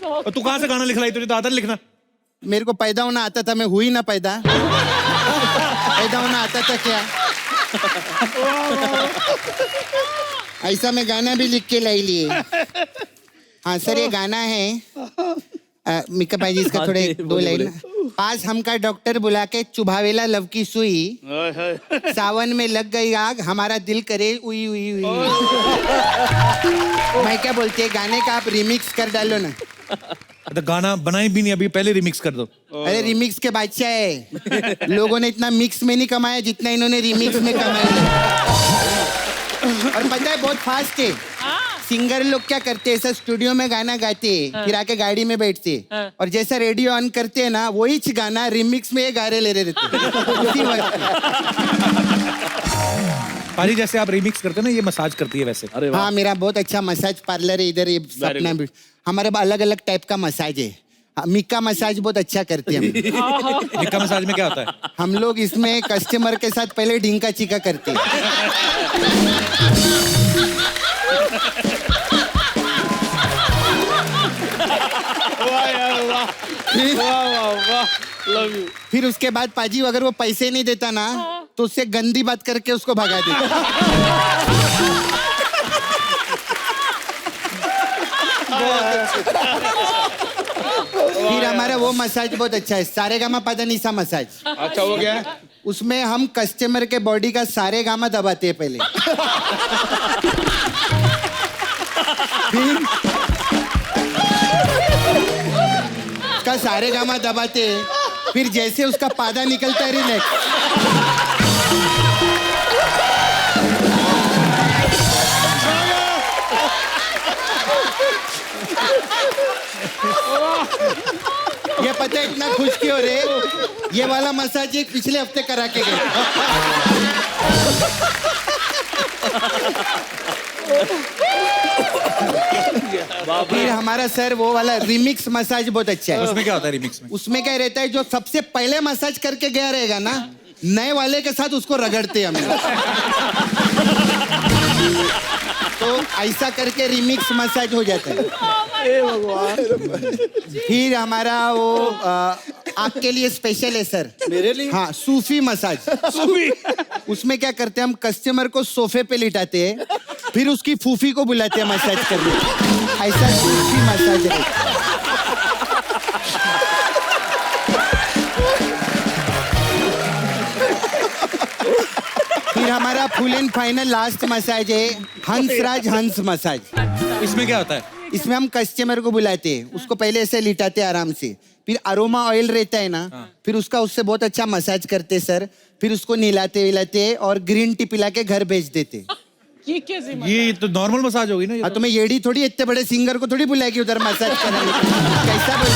और तू कहाँ से गाना लिख लाई? तुझे तो आता नहीं लिखना। मेरे को पैदा होना आता था, मैं हुई ना पैदा। पैदा होना आता था क्या? ऐसा मैं गाना भी लिख के लाई लिए। हाँ सर, ये गाना है मिका भाई जी, इसका हाँ थोड़े जी, 2 बोले, लाइन। पास हमका डॉक्टर बुला के चुभावेला लव की सुई, सावन में लग गई आग, हमारा दिल करे उई उई उई। मैं क्या बोलती है, गाने का आप रिमिक्स कर डालो ना। तो गाना बनाई भी नहीं अभी, पहले रिमिक्स कर दो। अरे रिमिक्स के बादशाह है। लोगों ने इतना मिक्स में नहीं कमाया जितना इन्होंने रिमिक्स में कमाया। और पता है बहुत फास्ट है। सिंगर लोग क्या करते हैं, ऐसा स्टूडियो में गाना गाते हैं, फिर आके गाड़ी में बैठते हैं, और जैसा रेडियो ऑन करते हैं ना, वही गाना रिमिक्स में ये गा रहे ले रहे रहते हैं। उसी वक्त। पाजी जैसे आप रिमिक्स करते हैं ना, ये मसाज करती है वैसे। अरे वाह। हाँ, मेरा बहुत अच्छा मसाज पार्लर है इधर, ये सपना भी। हमारे अलग अलग टाइप का मसाज है। हाँ, मिक्का मसाज बहुत अच्छा करते हैं हम। मिक्का मसाज में क्या होता है? हम लोग इसमें कस्टमर के साथ पहले ढींका चीका करते हैं। वाह यार वाह, वाह वाह वाह, लव यू। फिर उसके बाद पाजी अगर वो पैसे नहीं देता ना तो उससे गंदी बात करके उसको भगा देता। फिर हमारा वो मसाज बहुत अच्छा है, सारेगामा पदनिसा मसाज। अच्छा वो क्या है? उसमें हम कस्टमर के बॉडी का सारेगामा दबाते हैं पहले। फिर उसका सारेगामा दबाते हैं, फिर जैसे उसका पादा निकलता है रिलैक्स। ये पता है इतना खुश क्यों रे? ये वाला मसाज एक पिछले हफ्ते करा के गए। फिर हमारा सर वो वाला रिमिक्स मसाज बहुत अच्छा है। उसमें क्या होता है रिमिक्स में? उसमें क्या रहता है, जो सबसे पहले मसाज करके गया रहेगा ना, नए वाले के साथ उसको रगड़ते हैं हम। तो ऐसा करके रिमिक्स मसाज हो जाता है। फिर हमारा वो आँख के लिए स्पेशल है सर। मेरे लिए? हाँ, सूफी मसाज। सूफी उसमें क्या करते हैं हम, कस्टमर को सोफे पे लिटाते हैं, फिर उसकी फूफी को बुलाते हैं मसाज करने। ऐसा सूफी मसाज है। फिर हमारा full and final last massage है हंसराज हंस मसाज। इसमें क्या होता है? इसमें हम कस्टमर को बुलाते हैं, उसको पहले ऐसे लिटाते हैं आराम से, फिर अरोमा ऑयल रहता है ना, फिर उसका उससे बहुत अच्छा मसाज करते सर, फिर उसको नहलाते विलाते और ग्रीन टी पिला के घर भेज देते। ये कैसे ये तो नॉर्मल मसाज होगी ना? ये हाँ, तो मैं येड़ी थोड़ी इतने बड़े सिंगर को थोड़ी बुलाएगी उधर मसाज कराने। कैसा बोलते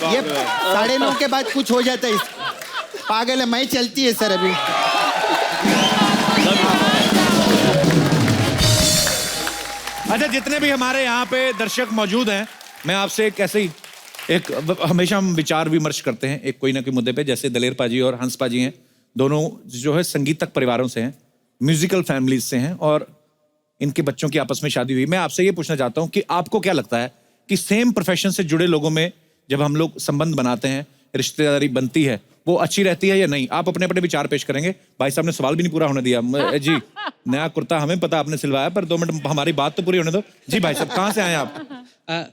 हो? ये 9:30 के बाद कुछ हो जाता है। पागल है, मैं चलती है सर अभी। अच्छा, जितने भी हमारे यहाँ पे दर्शक मौजूद हैं, मैं आपसे एक ऐसे ही हमेशा हम विचार विमर्श करते हैं एक कोई ना कोई मुद्दे पे। जैसे दलेर पाजी और हंस पाजी हैं, दोनों जो है संगीतक परिवारों से हैं, म्यूजिकल फैमिलीज से हैं और इनके बच्चों की आपस में शादी हुई। मैं आपसे ये पूछना चाहता हूँ कि आपको क्या लगता है कि सेम प्रोफेशन से जुड़े लोगों में जब हम लोग संबंध बनाते हैं, रिश्तेदारी बनती है, वो अच्छी रहती है या नहीं? आप अपने अपने विचार पेश करेंगे। भाई साहब ने सवाल भी नहीं पूरा होने दिया। जी, नया कुर्ता हमें पता आपने सिलवाया, पर 2 मिनट हमारी बात तो पूरी होने दो। जी भाई साहब, कहाँ से आए आप?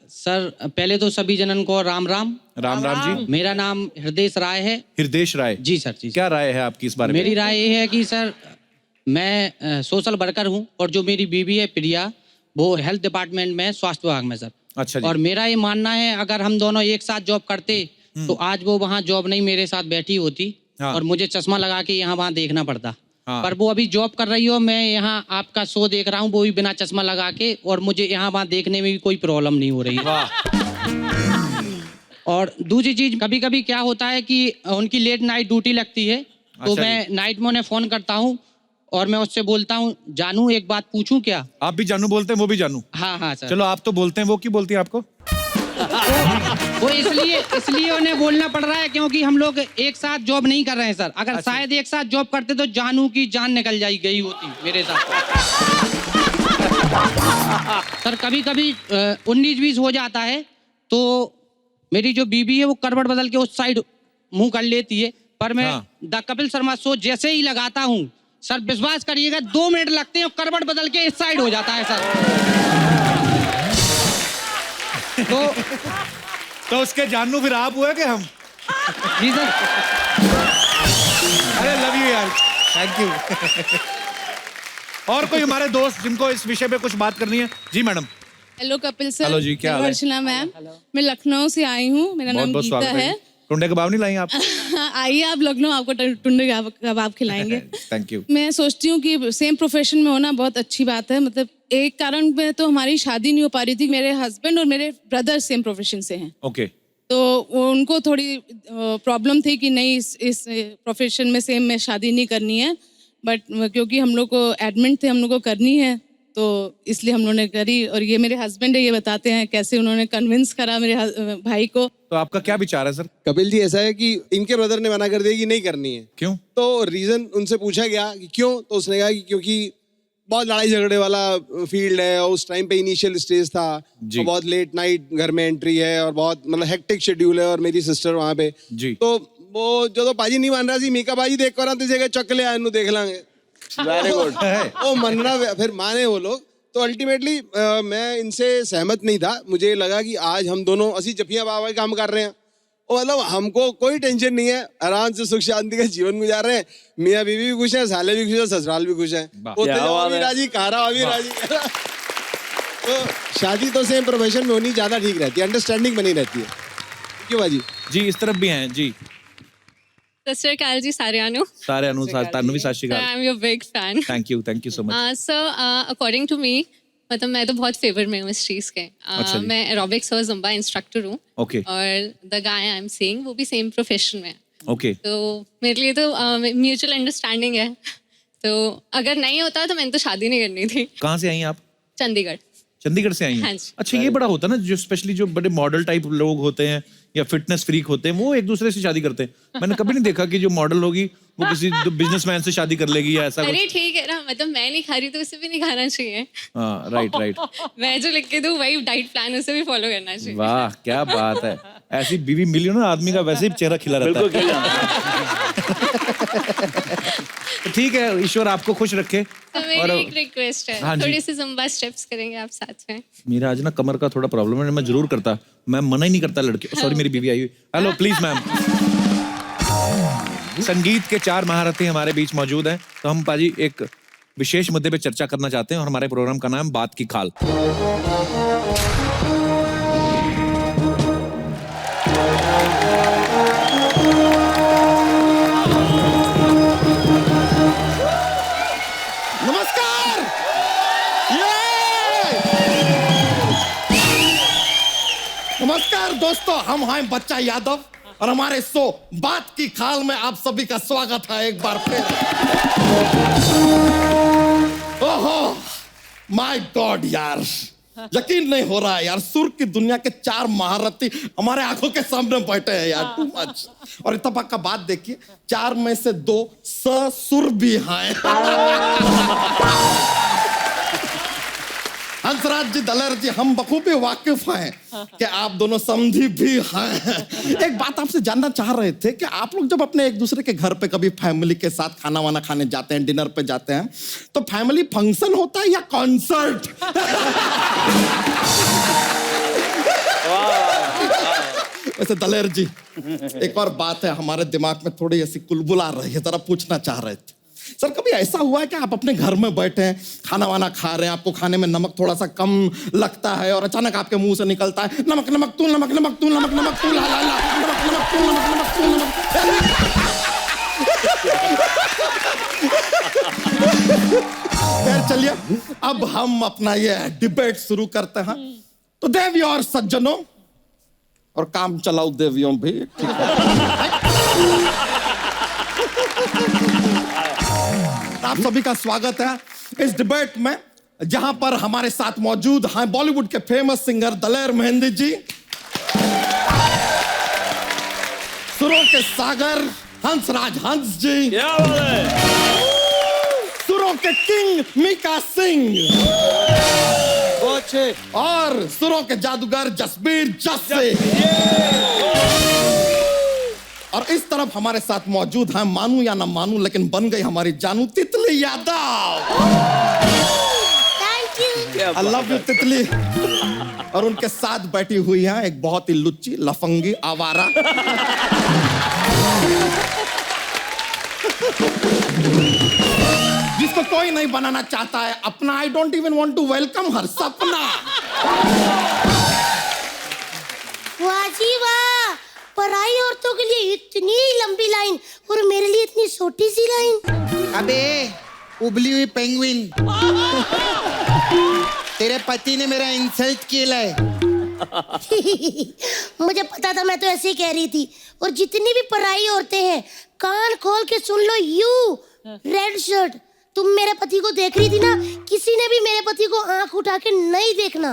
सर पहले तो सभी जनन को राम राम। राम राम जी। मेरा नाम हृदय राय है। हृदय राय जी सर। जी क्या राय है आपकी इस बारे में? मेरी राय ये है कि सर मैं सोशल वर्कर हूँ और जो मेरी बीवी है प्रिया, वो हेल्थ डिपार्टमेंट में, स्वास्थ्य विभाग में सर। अच्छा जी। और मेरा ये मानना है अगर हम दोनों एक साथ जॉब करते तो आज वो वहाँ जॉब नहीं मेरे साथ बैठी होती। हाँ। और मुझे चश्मा लगा के यहाँ वहाँ देखना पड़ता। हाँ। पर वो अभी जॉब कर रही हो, मैं यहाँ आपका शो देख रहा हूँ, वो भी बिना चश्मा लगा के, और मुझे यहाँ वहाँ देखने में भी कोई प्रॉब्लम नहीं हो रही। और दूसरी चीज, कभी कभी क्या होता है कि उनकी लेट नाइट ड्यूटी लगती है, तो अच्छा मैं नाइट में उन्हें फोन करता हूँ और मैं उससे बोलता हूँ, जानू एक बात पूछूं क्या? आप भी जानू बोलते हैं, वो भी जानू? हाँ हाँ सर। चलो, आप तो बोलते हैं, वो क्यों बोलती है आपको? वो इसलिए उन्हें बोलना पड़ रहा है क्योंकि हम लोग एक साथ जॉब नहीं कर रहे हैं सर। अगर शायद एक साथ जॉब करते तो जानू की जान निकल गई होती मेरे साथ। सर कभी कभी 19-20 हो जाता है तो मेरी जो बीबी है वो करवट बदल के उस साइड मुंह कर लेती है, पर मैं द कपिल शर्मा शो जैसे ही लगाता हूँ सर, विश्वास करिएगा 2 मिनट लगते हैं और करवट बदल के इस साइड हो जाता है सर। तो उसके जानू फिर आप हुए कि हम? जी सर। अरे लव यू यार, थैंक यू। और कोई हमारे दोस्त जिनको इस विषय पे कुछ बात करनी है? जी madam. Hello Kapil sir. Hello जी, क्या हाल है? अर्चना मैम, मैं लखनऊ से आई हूँ, मेरा नाम गीता है। टुंडे कबाब नहीं लाई आप? आइए आप लखनऊ, आपको टुंडे कबाब खिलाएंगे। Thank you. मैं सोचती हूँ कि सेम प्रोफेशन में होना बहुत अच्छी बात है। मतलब एक कारण में तो हमारी शादी नहीं हो पा रही थी, मेरे हस्बैंड और मेरे ब्रदर सेम प्रोफेशन से हैं। ओके। तो उनको थोड़ी प्रॉब्लम थी कि नहीं इस प्रोफेशन में सेम में शादी नहीं करनी है, बट क्योंकि हम लोग को एडमिट थे, हम लोग को करनी है, तो इसलिए हम लोगों ने करी। और ये मेरे हस्बैंड है, ये बताते हैं कैसे उन्होंने कन्विंस करा मेरे भाई को। तो आपका क्या विचार है सर? कपिल जी, ऐसा है कि इनके ब्रदर ने मना कर दिया कि नहीं करनी है। क्यों? तो रीजन उनसे पूछा गया कि क्यों, तो उसने कहा कि क्योंकि बहुत लड़ाई झगड़े वाला फील्ड है और उस टाइम पे इनिशियल स्टेज था और बहुत लेट नाइट घर में एंट्री है और बहुत मतलब हेक्टिक शेड्यूल है और मेरी सिस्टर वहाँ पे जी। तो वो जो पाजी नहीं मान रहा सी मीका बाजी देख कर तुझे चक ले आनू देख लांगे। Very good. वो मन रहा, फिर माने वो लोग। तो अल्टीमेटली मैं इनसे सहमत नहीं था। मुझे लगा कि आज हम दोनों असी जफिया बाबा काम कर रहे हैं और मतलब हमको कोई टेंशन नहीं है, आराम से सुख शांति का जीवन गुजार रहे हैं। मियाँ बीवी भी खुश हैं, साले भी खुश हैं, ससुराल भी खुश हैं, भी राजी, कहारा भी राजी। तो शादी तो सेम प्रोफेशन में होनी ज्यादा ठीक रहती है, अंडरस्टैंडिंग बनी रहती है। क्यों बाजी जी? इस तरफ भी हैं जी। सत श्री अकाल जी सारिਆਂ ਨੂੰ। सारे अनुसार तानू भी Sat Sri Akal. I am your big fan. Thank you so much. Sir according to me, मतलब मैं तो बहुत फेवर में हूँ इस चीज़ के। अच्छा जी। मैं एरोबिक्स और जुम्बा इंस्ट्रक्टर हूँ। ओके। और the guy I am saying वो भी सेम प्रोफेशन में है। ओके। तो मेरे लिए तो म्यूचुअल अंडरस्टैंडिंग है। तो अगर नहीं होता तो मैंने तो शादी नहीं करनी थी। कहाँ से आई हैं आप? चंडीगढ़। चंडीगढ़ से आई हैं? हाँ जी। अच्छा, ये बड़ा होता है ना, जो स्पेशली जो बड़े मॉडल टाइप लोग होते हैं या फिटनेस फ्रीक होते हैं, वो एक दूसरे से शादी करते हैं। मैंने कभी नहीं देखा कि जो मॉडल होगी वो किसी बिजनेसमैन से शादी कर लेगी या ऐसा कुछ। अरे ठीक है ना, मतलब मैं नहीं खा रही तो उसे भी नहीं खाना चाहिए। हाँ, राइट। मैं जो लिख के दूँ वही डाइट प्लान उसे भी फॉलो करना चाहिए। वाह, क्या बात है। ऐसी बीवी मिली हो ना, आदमी का वैसे ही चेहरा खिला रहता है। तो ठीक है, ईश्वर आपको खुश रखे। तो मेरी एक रिक्वेस्ट है, हाँ जी। थोड़ी सी जुम्बा स्टेप्स करेंगे आप साथ में? मेरा आज ना कमर का थोड़ा प्रॉब्लम है, मैं जरूर करता, मैं मना ही नहीं करता लड़के। सॉरी, मेरी बीवी आई हुई। Hello, please ma'am. संगीत के 4 महारथी हमारे बीच मौजूद हैं, तो हम पाजी एक विशेष मुद्दे पे चर्चा करना चाहते हैं और हमारे प्रोग्राम का नाम बात की खाल। नमस्कार। नमस्कार दोस्तों, हम हैं बच्चा यादव और हमारे शो बात की खाल में आप सभी का स्वागत है एक बार फिर। ओहो माय गॉड यार, यकीन नहीं हो रहा है यार, सुर की दुनिया के 4 महारथी हमारे आंखों के सामने बैठे हैं यार, टू मच। और इत्तेफाक का बात देखिए, 4 में से 2 ससुर भी हैं। हंसराज जी, दलेर जी, हम बखूबी वाकिफ हैं कि आप दोनों समधी भी हैं। एक बात आपसे जानना चाह रहे थे कि आप लोग जब अपने एक दूसरे के घर पे कभी फैमिली के साथ खाना वाना खाने जाते हैं, डिनर पे जाते हैं, तो फैमिली फंक्शन होता है या कॉन्सर्ट? वैसे दलेर जी, एक और बात है, हमारे दिमाग में थोड़ी ऐसी कुलबुल आ रही है, जरा पूछना चाह रहे थे। सर, कभी ऐसा हुआ है कि आप अपने घर में बैठे हैं, खाना वाना खा रहे हैं, आपको खाने में नमक थोड़ा सा कम लगता है और अचानक आपके मुंह से निकलता है नमक नमक तू, नमक नमक तू, नमक नमक तू, ला ला ला, नमक नमक तू, नमक नमक तू, नमक। खैर चलिए, अब हम अपना ये डिबेट शुरू करते हैं। तो देवियों और सज्जनों, और काम चलाओ देवियों भी, ठीक है। आप सभी का स्वागत है इस डिबेट में, जहां पर हमारे साथ मौजूद हैं बॉलीवुड के फेमस सिंगर दलेर मेहंदी जी, सुरों के सागर हंसराज हंस जी, सुरों के किंग मीका सिंह, और सुरों के जादूगर जसबीर जस्सी। और इस तरफ हमारे साथ मौजूद हैं, मानू या ना मानू लेकिन बन गई हमारी जानू, तितली Yadav. Thank you. I love you तितली। और उनके साथ बैठी हुई है एक बहुत ही लुच्ची, लफंगी, आवारा, जिसको कोई नहीं बनाना चाहता है अपना। I don't even want to welcome her, सपना। वाह जी वाह, पराई औरतों के लिए इतनी लंबी लाइन और मेरे लिए इतनी छोटी सी लाइन। अबे उबली हुई पेंगुइन, तेरे पति ने मेरा इंसल्ट किया है। मुझे पता था, मैं तो ऐसे ही कह रही थी। और जितनी भी पराई औरतें हैं, कान खोल के सुन लो। यू रेड शर्ट, तुम मेरे पति पति को देख रही थी ना, किसी ने भी मेरे पति को आंख उठा के नहीं देखना।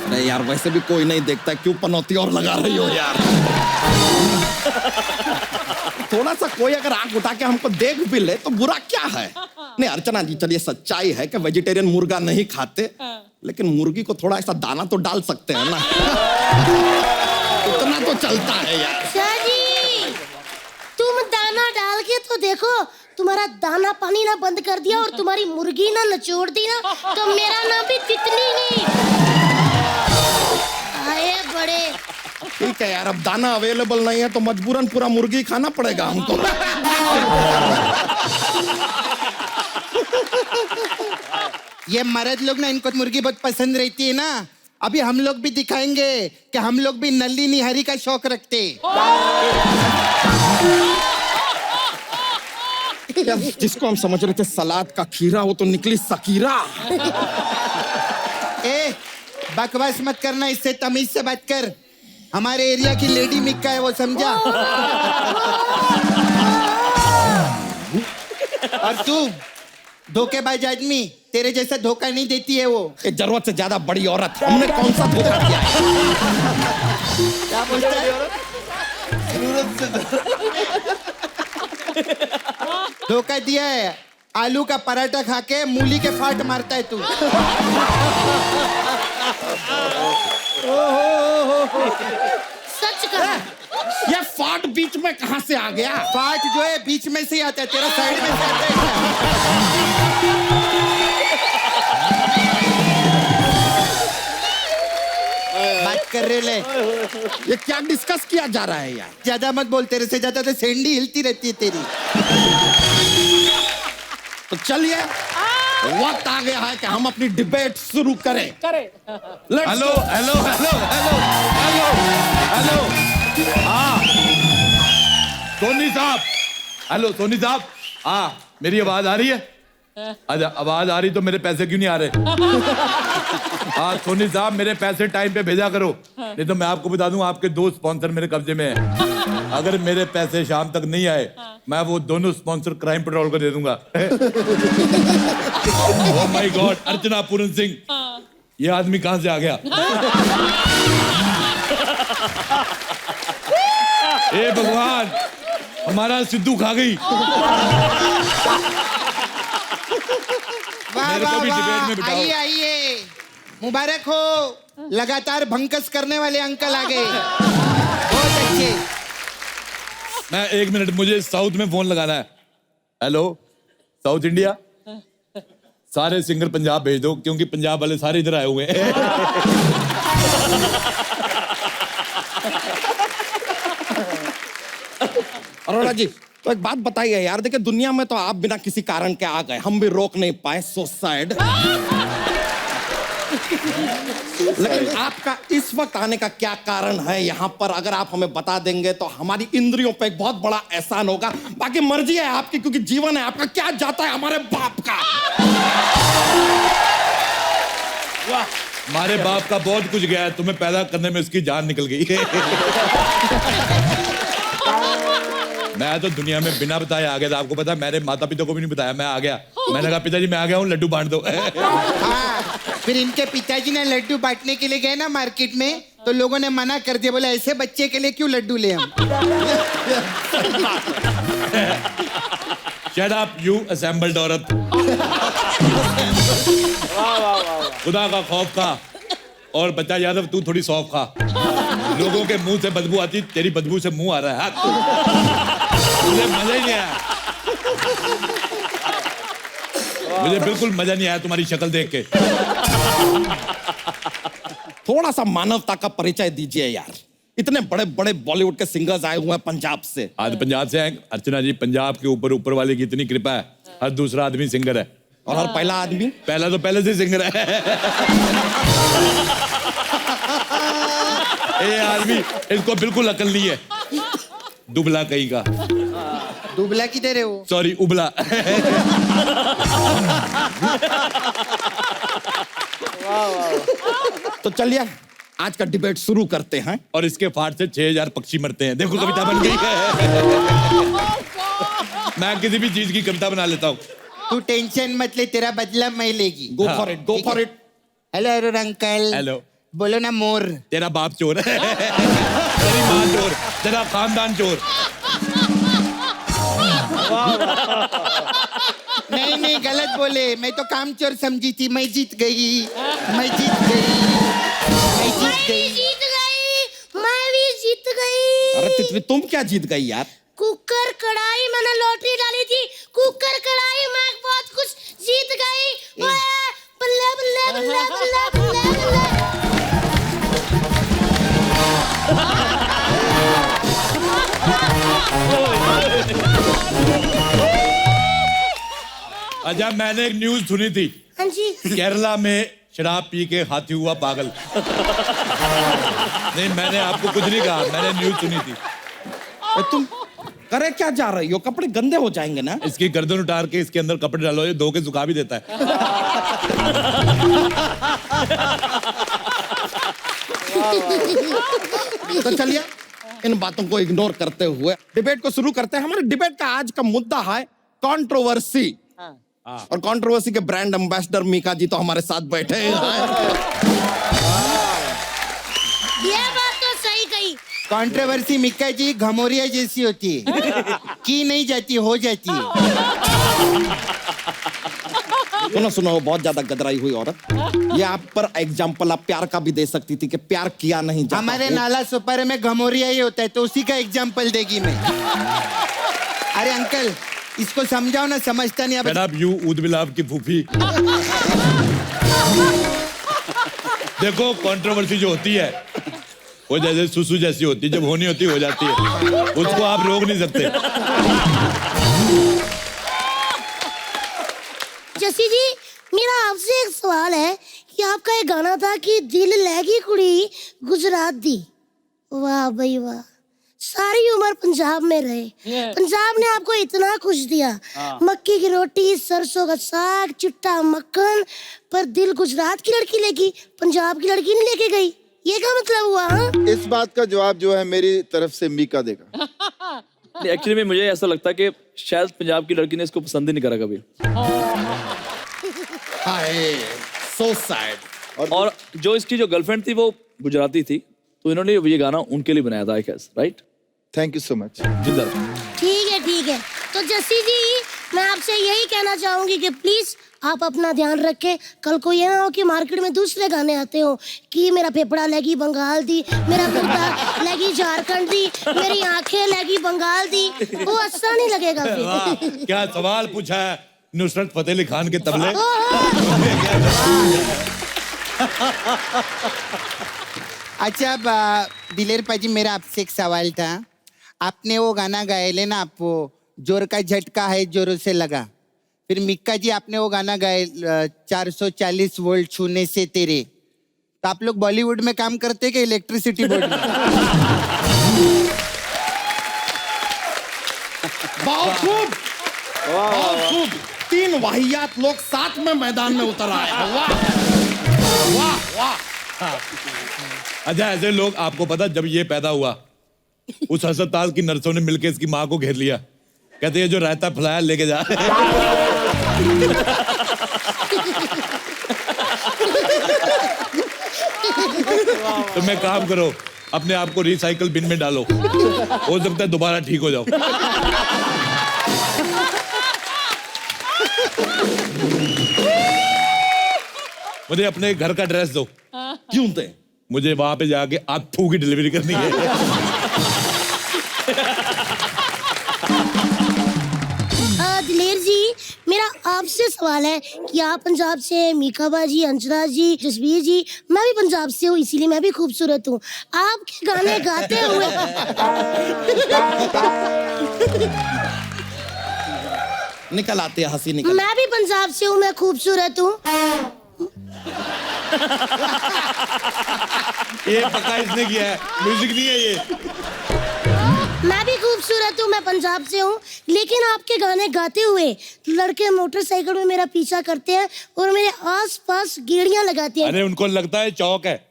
अरे यार वैसे भी कोई नहीं देखता, क्यों पनौती और लगा रही हो यार। थोड़ा सा कोई अगर आंख उठा के हमको देख भी ले तो बुरा क्या है। नहीं अर्चना जी, चलिए सच्चाई है कि वेजिटेरियन मुर्गा नहीं खाते, लेकिन मुर्गी को थोड़ा ऐसा दाना तो डाल सकते हैं ना। उतना तो चलता है यार। शाह जी, तुम दाना डाल के तो देखो, तुम्हारा दाना पानी ना बंद कर दिया और तुम्हारी मुर्गी ना नचोड़ दी ना, तो मेरा नाम भी तितली नहीं। आए बड़े। ठीक है यार, अब दाना अवेलेबल नहीं है तो मजबूरन पूरा मुर्गी खाना पड़ेगा हमको। ये मर्द लोग ना, इनको मुर्गी बहुत पसंद रहती है ना। अभी हम लोग भी दिखाएंगे कि हम लोग भी नल्ली निहारी का शौक रखते। जिसको हम समझ रहे थे सलाद का खीरा, वो तो निकली सकीरा। ए, बकवास मत करना, इससे तमीज से बात कर। हमारे एरिया की लेडी मिक्का है वो, समझा? और तू धोखेबाज आदमी, तेरे जैसा धोखा नहीं देती है वो। जरूरत से ज्यादा बड़ी औरत, हमने कौन सा धोखा किया है? क्या बोलता है? धोखा दिया है। आलू का पराठा खा के मूली के फाट मारता है तू। सच कहा। ये फाट बीच में कहां से आ गया? फाट जो है बीच में से आता है, तेरा साइड में से आता है क्या? बात कर रहे ले। ये क्या डिस्कस किया जा रहा है यार? ज्यादा मत बोल, तेरे से ज्यादा तो सेंडी हिलती रहती है तेरी। तो चलिए वक्त आ गया है कि हम अपनी डिबेट शुरू करें। Hello hello hello hello hello hello, हाँ सोनी साहब, हेलो सोनी साहब, हाँ मेरी आवाज आ रही है? अच्छा आवाज आ रही तो मेरे पैसे क्यों नहीं आ रहे? हाँ सोनी साहब, मेरे पैसे टाइम पे भेजा करो, नहीं तो मैं आपको बता दूं आपके 2 स्पॉन्सर मेरे कब्जे में हैं। अगर मेरे पैसे शाम तक नहीं आए, मैं वो दोनों स्पॉन्सर क्राइम पेट्रोल को दे दूंगा। Oh my God, Archana Puran Singh, ये आदमी कहां से आ गया? ए भगवान, हमारा सिद्धू खा गई। वाह मेरे को वाह भी डिबेट में वाह, बिठाओ। आइए आइए, मुबारक हो, लगातार भंकस करने वाले अंकल आ गए, बहुत अच्छे। मैं 1 मिनट, मुझे साउथ में फोन लगाना है। हेलो साउथ इंडिया, सारे सिंगर पंजाब भेज दो, क्योंकि पंजाब वाले सारे इधर आए हुए हैं। अरोड़ा जी, तो एक बात बताइए यार, देखिए दुनिया में तो आप बिना किसी कारण के आ गए, हम भी रोक नहीं पाए, सो सैड। लेकिन आपका इस वक्त आने का क्या कारण है यहाँ पर? अगर आप हमें बता देंगे तो हमारी इंद्रियों पे एक बहुत बड़ा एहसान होगा। बाकी मर्जी है आपकी, क्योंकि जीवन है आपका, क्या जाता है हमारे बाप का। वाह, हमारे बाप का बहुत कुछ गया है, तुम्हें पैदा करने में इसकी जान निकल गई। मैं तो दुनिया में बिना बताए आ गया था, आपको पता है, मेरे माता पिता को भी नहीं बताया, मैं आ गया। मैंने कहा पिताजी मैं आ गया हूँ, लड्डू बांट दो। हाँ, फिर इनके पिताजी ने लड्डू बांटने के लिए गए ना मार्केट में, तो लोगों ने मना कर दिया, बोले ऐसे बच्चे के लिए क्यों लड्डू ले हम। Shut up, you assembled औरत। खुदा का खौफ खा, और बच्चा यादव तू थोड़ी सौंफ खा। लोगों के मुंह से बदबू आती, तेरी बदबू से मुंह आ रहा है। मुझे मजा ही नहीं आया, मुझे बिल्कुल मजा नहीं आया तुम्हारी शक्ल देख के। थोड़ा सा मानवता का परिचय दीजिए यार, इतने बड़े बड़े बॉलीवुड के सिंगर्स आए हुए हैं पंजाब से। आज पंजाब से हैं अर्चना जी, पंजाब के ऊपर वाले की इतनी कृपा है, हर दूसरा आदमी सिंगर है। और हर पहला आदमी? पहला तो पहले से सिंगर है। ये आदमी, इसको बिल्कुल अकल नहीं है, दुबला कहीं का। दुबला किधर है वो? सॉरी, उबला। तो चलिए आज का डिबेट शुरू करते हैं। और इसके फाट से 6000 पक्षी मरते हैं, देखो कविता बन गई है। मैं किसी भी चीज की कविता बना लेता हूँ। तू टेंशन मत ले, तेरा बदला मैं लेगी। Go for it, go for it. Hello Arun uncle. Hello. बोलो ना मोर। तेरा बाप चोर है, तेरी माँ चोर, तेरा खानदान चोर। नहीं नहीं गलत बोले, मैं तो काम चोर समझी थी। मैं जीत गई, मैं जीत गई, मैं जीत गई। मैं भी जीत गई। अरे तितली तुम क्या जीत गई यार? कुकर कढ़ाई मैंने लॉटरी डाली थी, कुकर कढ़ाई मैं बहुत कुछ जीत गई। ओए, बल्ले बल्ले बल्ले बल्ले बल्ले बल्ले। अच्छा मैंने एक न्यूज सुनी थी, हाँ जी। केरला में शराब पी के हाथी हुआ पागल। नहीं मैंने आपको कुछ नहीं कहा, मैंने न्यूज सुनी थी। तुम करे क्या जा रही हो? कपड़े गंदे हो जाएंगे ना। इसकी गर्दन उतार के इसके अंदर कपड़े डालो, ये धो के सुखा भी देता है। तो चलिए इन बातों को इग्नोर करते हुए डिबेट को शुरू करते हैं। हमारे डिबेट का आज का मुद्दा है कंट्रोवर्सी। और कंट्रोवर्सी के ब्रांड एम्बेसडर मीका जी तो हमारे साथ बैठे हैं। ये बात तो सही कही। कंट्रोवर्सी मिक्का जी घमोरिया जैसी होती है, की नहीं जाती, हो जाती है। सुनो सुनो, बहुत ज्यादा गदराई हुई औरत। ये आप पर एग्जाम्पल आप प्यार का भी दे सकती थी कि प्यार किया नहीं जाता। हमारे नाला सुपारे में घमोरिया ही होता है, तो उसी का एग्जाम्पल देगी मैं। अरे अंकल इसको समझाओ ना, समझता नहीं। अब यू ऊद बिलाव की फूफी। देखो कंट्रोवर्सी जो होती है वो जैसे सुसु जैसी होती है, जब होनी होती हो जाती है, उसको आप रोक नहीं सकते। जसी जी मेरा आपसे एक सवाल है कि आपका एक गाना था कि दिल लहगी कुड़ी गुजरात दी। वाह भाई वाह, सारी उम्र पंजाब में रहे, पंजाब ने आपको इतना कुछ दिया, मक्की की रोटी, सरसों का साग, चिट्टा मक्खन, पर दिल गुजरात की लड़की लेगी, पंजाब की लड़की नहीं लेके गई। ये क्या मतलब हुआ? हाँ? इस बात का जवाब जो है मेरी तरफ से मीका देगा। एक्चुअली में मुझे ऐसा लगता है कि शायद पंजाब की लड़की ने इसको पसंद ही नहीं करा कभी। So sad. और जो इसकी जो गर्लफ्रेंड थी वो गुजराती थी, तो इन्होंने ये गाना उनके लिए बनाया था, I guess, right? Thank you so much. ठीक है ठीक है। तो जसी जी मैं आपसे यही कहना चाहूंगी कि प्लीज आप अपना ध्यान रखें, कल को ये ना हो कि मार्केट में दूसरे गाने आते हो कि मेरा फेफड़ा लगी बंगाल दी, मेरा गुर्दा लगी झारखंड दी, मेरी आंखें लगी बंगाल दी, वो अच्छा नहीं लगेगा फिर। क्या सवाल पूछा है नुसरत फतेह अली खान के तबले। अच्छा दिलेर पाजी, मेरा आपसे एक सवाल था। आपने वो गाना गाया ले ना, आपको जोर का झटका है जोरों से लगा, फिर मिक्का जी आपने वो गाना गाए 440 वोल्ट छूने से तेरे, तो आप लोग बॉलीवुड में काम करते क्या इलेक्ट्रिसिटी बोर्ड में? बहुत खूब, बहुत खूब। 3 वाहियात लोग साथ में मैदान में उतर आए। वाह वाह वाह। अच्छा ऐसे लोग, आपको पता जब ये पैदा हुआ उस अस्पताल की नर्सों ने मिलकर इसकी माँ को घेर लिया, कहते हैं जो रायता फुलाया लेके जा। तो मैं काम करो, अपने आप को रिसाइकल बिन में डालो, हो सकता है दोबारा ठीक हो जाओ। मुझे अपने घर का एड्रेस दो। क्यों दे? मुझे वहां पे जाके आगफू की डिलीवरी करनी है। दिलेर जी मेरा आपसे सवाल है कि आप पंजाब से, मीका बाजी, अंजना जी, जसवीर जी, मैं भी पंजाब से हूँ, इसीलिए मैं भी खूबसूरत हूँ। आपके गाने गाते हुए निकल आते हैं हंसी निकल। मैं भी पंजाब से हूँ, मैं खूबसूरत हूँ। ये पक्का इसने किया है, म्यूजिक नहीं है ये। मैं भी खूबसूरत हूँ, मैं पंजाब से हूँ, लेकिन आपके गाने गाते हुए लड़के मोटरसाइकिल में मेरा पीछा करते हैं और मेरे आसपास गेड़ियां लगाते हैं। अरे उनको लगता है चौक है।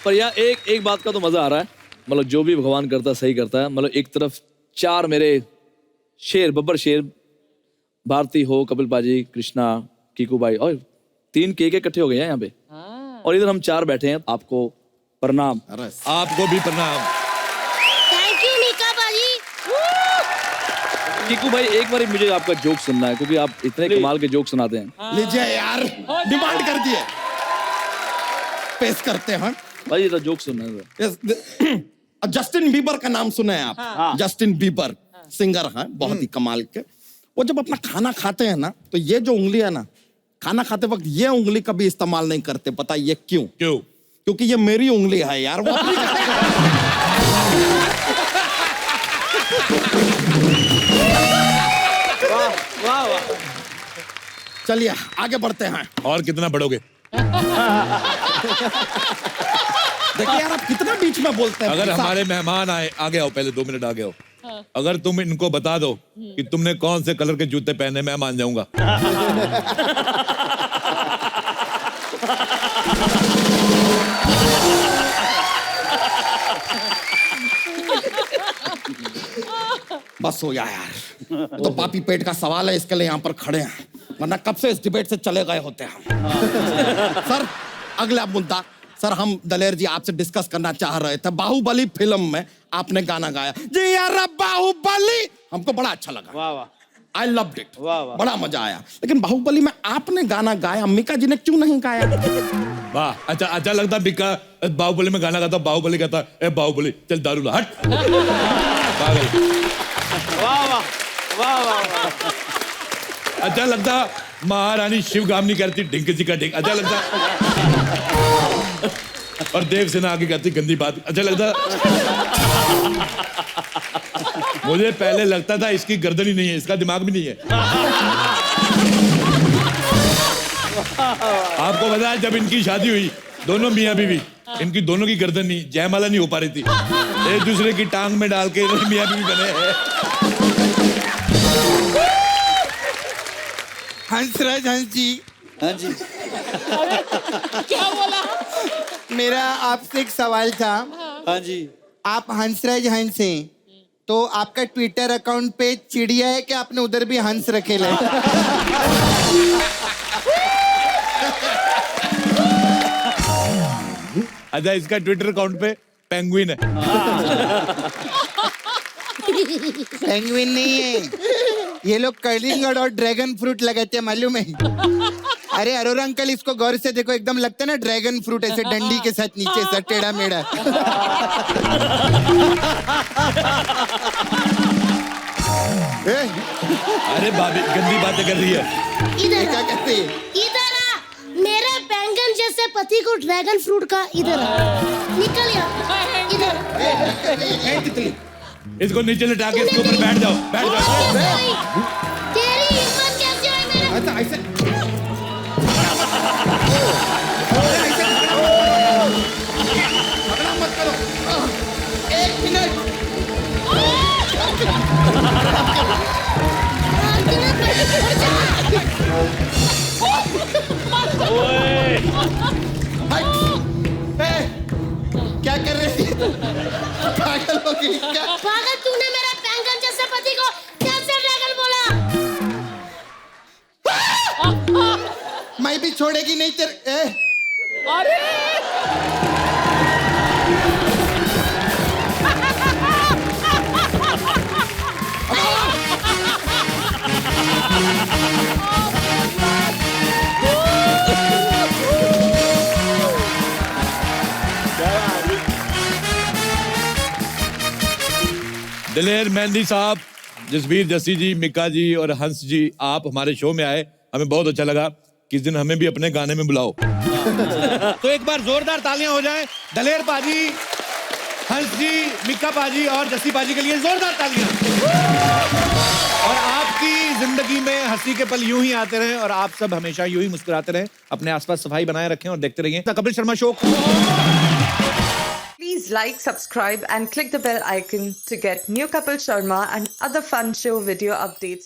पर यार एक बात का तो मजा आ रहा है, मतलब जो भी भगवान करता है सही करता है। मतलब एक तरफ 4 मेरे शेर, बब्बर शेर, भारती हो, कपिल पाजी, कृष्णा, कीकू भाई, और 3 के इकट्ठे हो गए हैं यहाँ पे, और इधर हम 4 बैठे हैं। आपको प्रणाम। आपको भी प्रणाम। थैंक यू मीका भाजी। कीकू भाई एक बार मुझे आपका जोक सुनना है, क्योंकि आप इतने कमाल के जोक सुनाते हैं। लीजिए यार, डिमांड कर दिए, पेश करते हैं। भाई ये तो जोक सुनना है। जस्टिन बीबर का नाम सुने हैं आप? जस्टिन बीबर सिंगर हैं, बहुत ही कमाल के। वो जब अपना खाना खाते हैं ना, तो ये जो उंगली है ना, खाना खाते वक्त ये उंगली कभी इस्तेमाल नहीं करते। पता ये क्यों? क्योंकि ये मेरी उंगली है यार। वो अपनी वाह। चलिए आगे बढ़ते हैं। और कितना बढ़ोगे? देखिए यार, आप कितना बीच में बोलते हैं। अगर हमारे मेहमान आए, आगे आओ, पहले 2 मिनट आगे आओ। अगर तुम इनको बता दो कि तुमने कौन से कलर के जूते पहने, मैं मान जाऊंगा। बस हो गया यार, तो पापी पेट का सवाल है, इसके लिए यहाँ पर खड़े हैं, वरना कब से इस डिबेट से चले गए होते हैं। सर अगला मुद्दा, सर हम दलेर जी आपसे डिस्कस करना चाह रहे थे। बाहुबली फिल्म में आपने गाना गाया जी यार, बाहुबली, हमको बड़ा अच्छा लगा। वाह वाह, आई लव्ड इट, बड़ा मजा आया। लेकिन बाहुबली में आपने गाना गाया, मिका जी ने क्यों नहीं गाया? वाह, अच्छा लगता बिका बाहुबली में गाना गाता, बाहुबली कहता ए बाहुबली चल दारू ला, हट। पागल। वाह वाह वाह वाह। अच्छा लगता महारानी शिवगामिनी करती ढिंक जी का ढिंक, अच्छा लगता। और देव सेना आगे कहती गंदी बात, अच्छा लगता। मुझे पहले लगता था इसकी गर्दन ही नहीं है, इसका दिमाग भी नहीं है। आपको पता है जब इनकी शादी हुई, दोनों मियाँ बीवी, इनकी दोनों की गर्दन नहीं, जयमाला नहीं हो पा रही थी, एक दूसरे की टांग में डाल के मियाँ बीवी बने हैं। हंसराज हंस जी। हाँ जी। क्या बोला? मेरा आपसे एक सवाल था। हाँ जी। आप हंसराज हंस हैं, तो आपका ट्विटर अकाउंट पे चिड़िया है कि आपने उधर भी हंस रखे ले? अच्छा, इसका ट्विटर अकाउंट पे पेंगुइन है। पेंगुइन नहीं है, ये लोग कलिंगड़ और ड्रैगन फ्रूट लगाते हैं, मालूम है? अरे अरोरा अंकल, इसको गौर से देखो, एकदम लगता है ना ड्रैगन फ्रूट, ऐसे डंडी के साथ नीचे से टेढ़ा मेढ़ा। अरे भाभी गंदी बातें कर रही है। इधर क्या कहते हैं? इधर आ, मेरे बैंगन जैसे पति को ड्रैगन फ्रूट का इधर आ, निकल यहाँ, इधर। इसको नीचे लिटा के इसके ऊपर बैठ जाओ, बैठ जाओ। तेरी हिम्मत कैसे है मेरे? अच्छा ऐसे मत करो। 1 मिनट। क्या कर रहे थे? पागल हो गई क्या? पागल, तूने मेरे बैंगन जैसे पति को कैसे ड्रैगन बोला? मैं भी छोड़ेगी नहीं तेरे। अरे दिलेर मेहंदी साहब, जसबीर जस्सी जी, मिका जी और हंस जी, आप हमारे शो में आए, हमें बहुत अच्छा लगा। किस दिन हमें भी अपने गाने में बुलाओ। तो एक बार जोरदार तालियां हो जाएं दलेर पाजी, हंस जी, मिक्का पाजी और जस्सी पाजी के लिए, जोरदार तालियां। और आपकी जिंदगी में हंसी के पल यूं ही आते रहें और आप सब हमेशा यूं ही मुस्कुराते रहें, अपने आसपास सफाई बनाए रखें और देखते रहिए Kapil Sharma show. Please like, subscribe and click the bell icon to get new Kapil Sharma and other fun show video updates.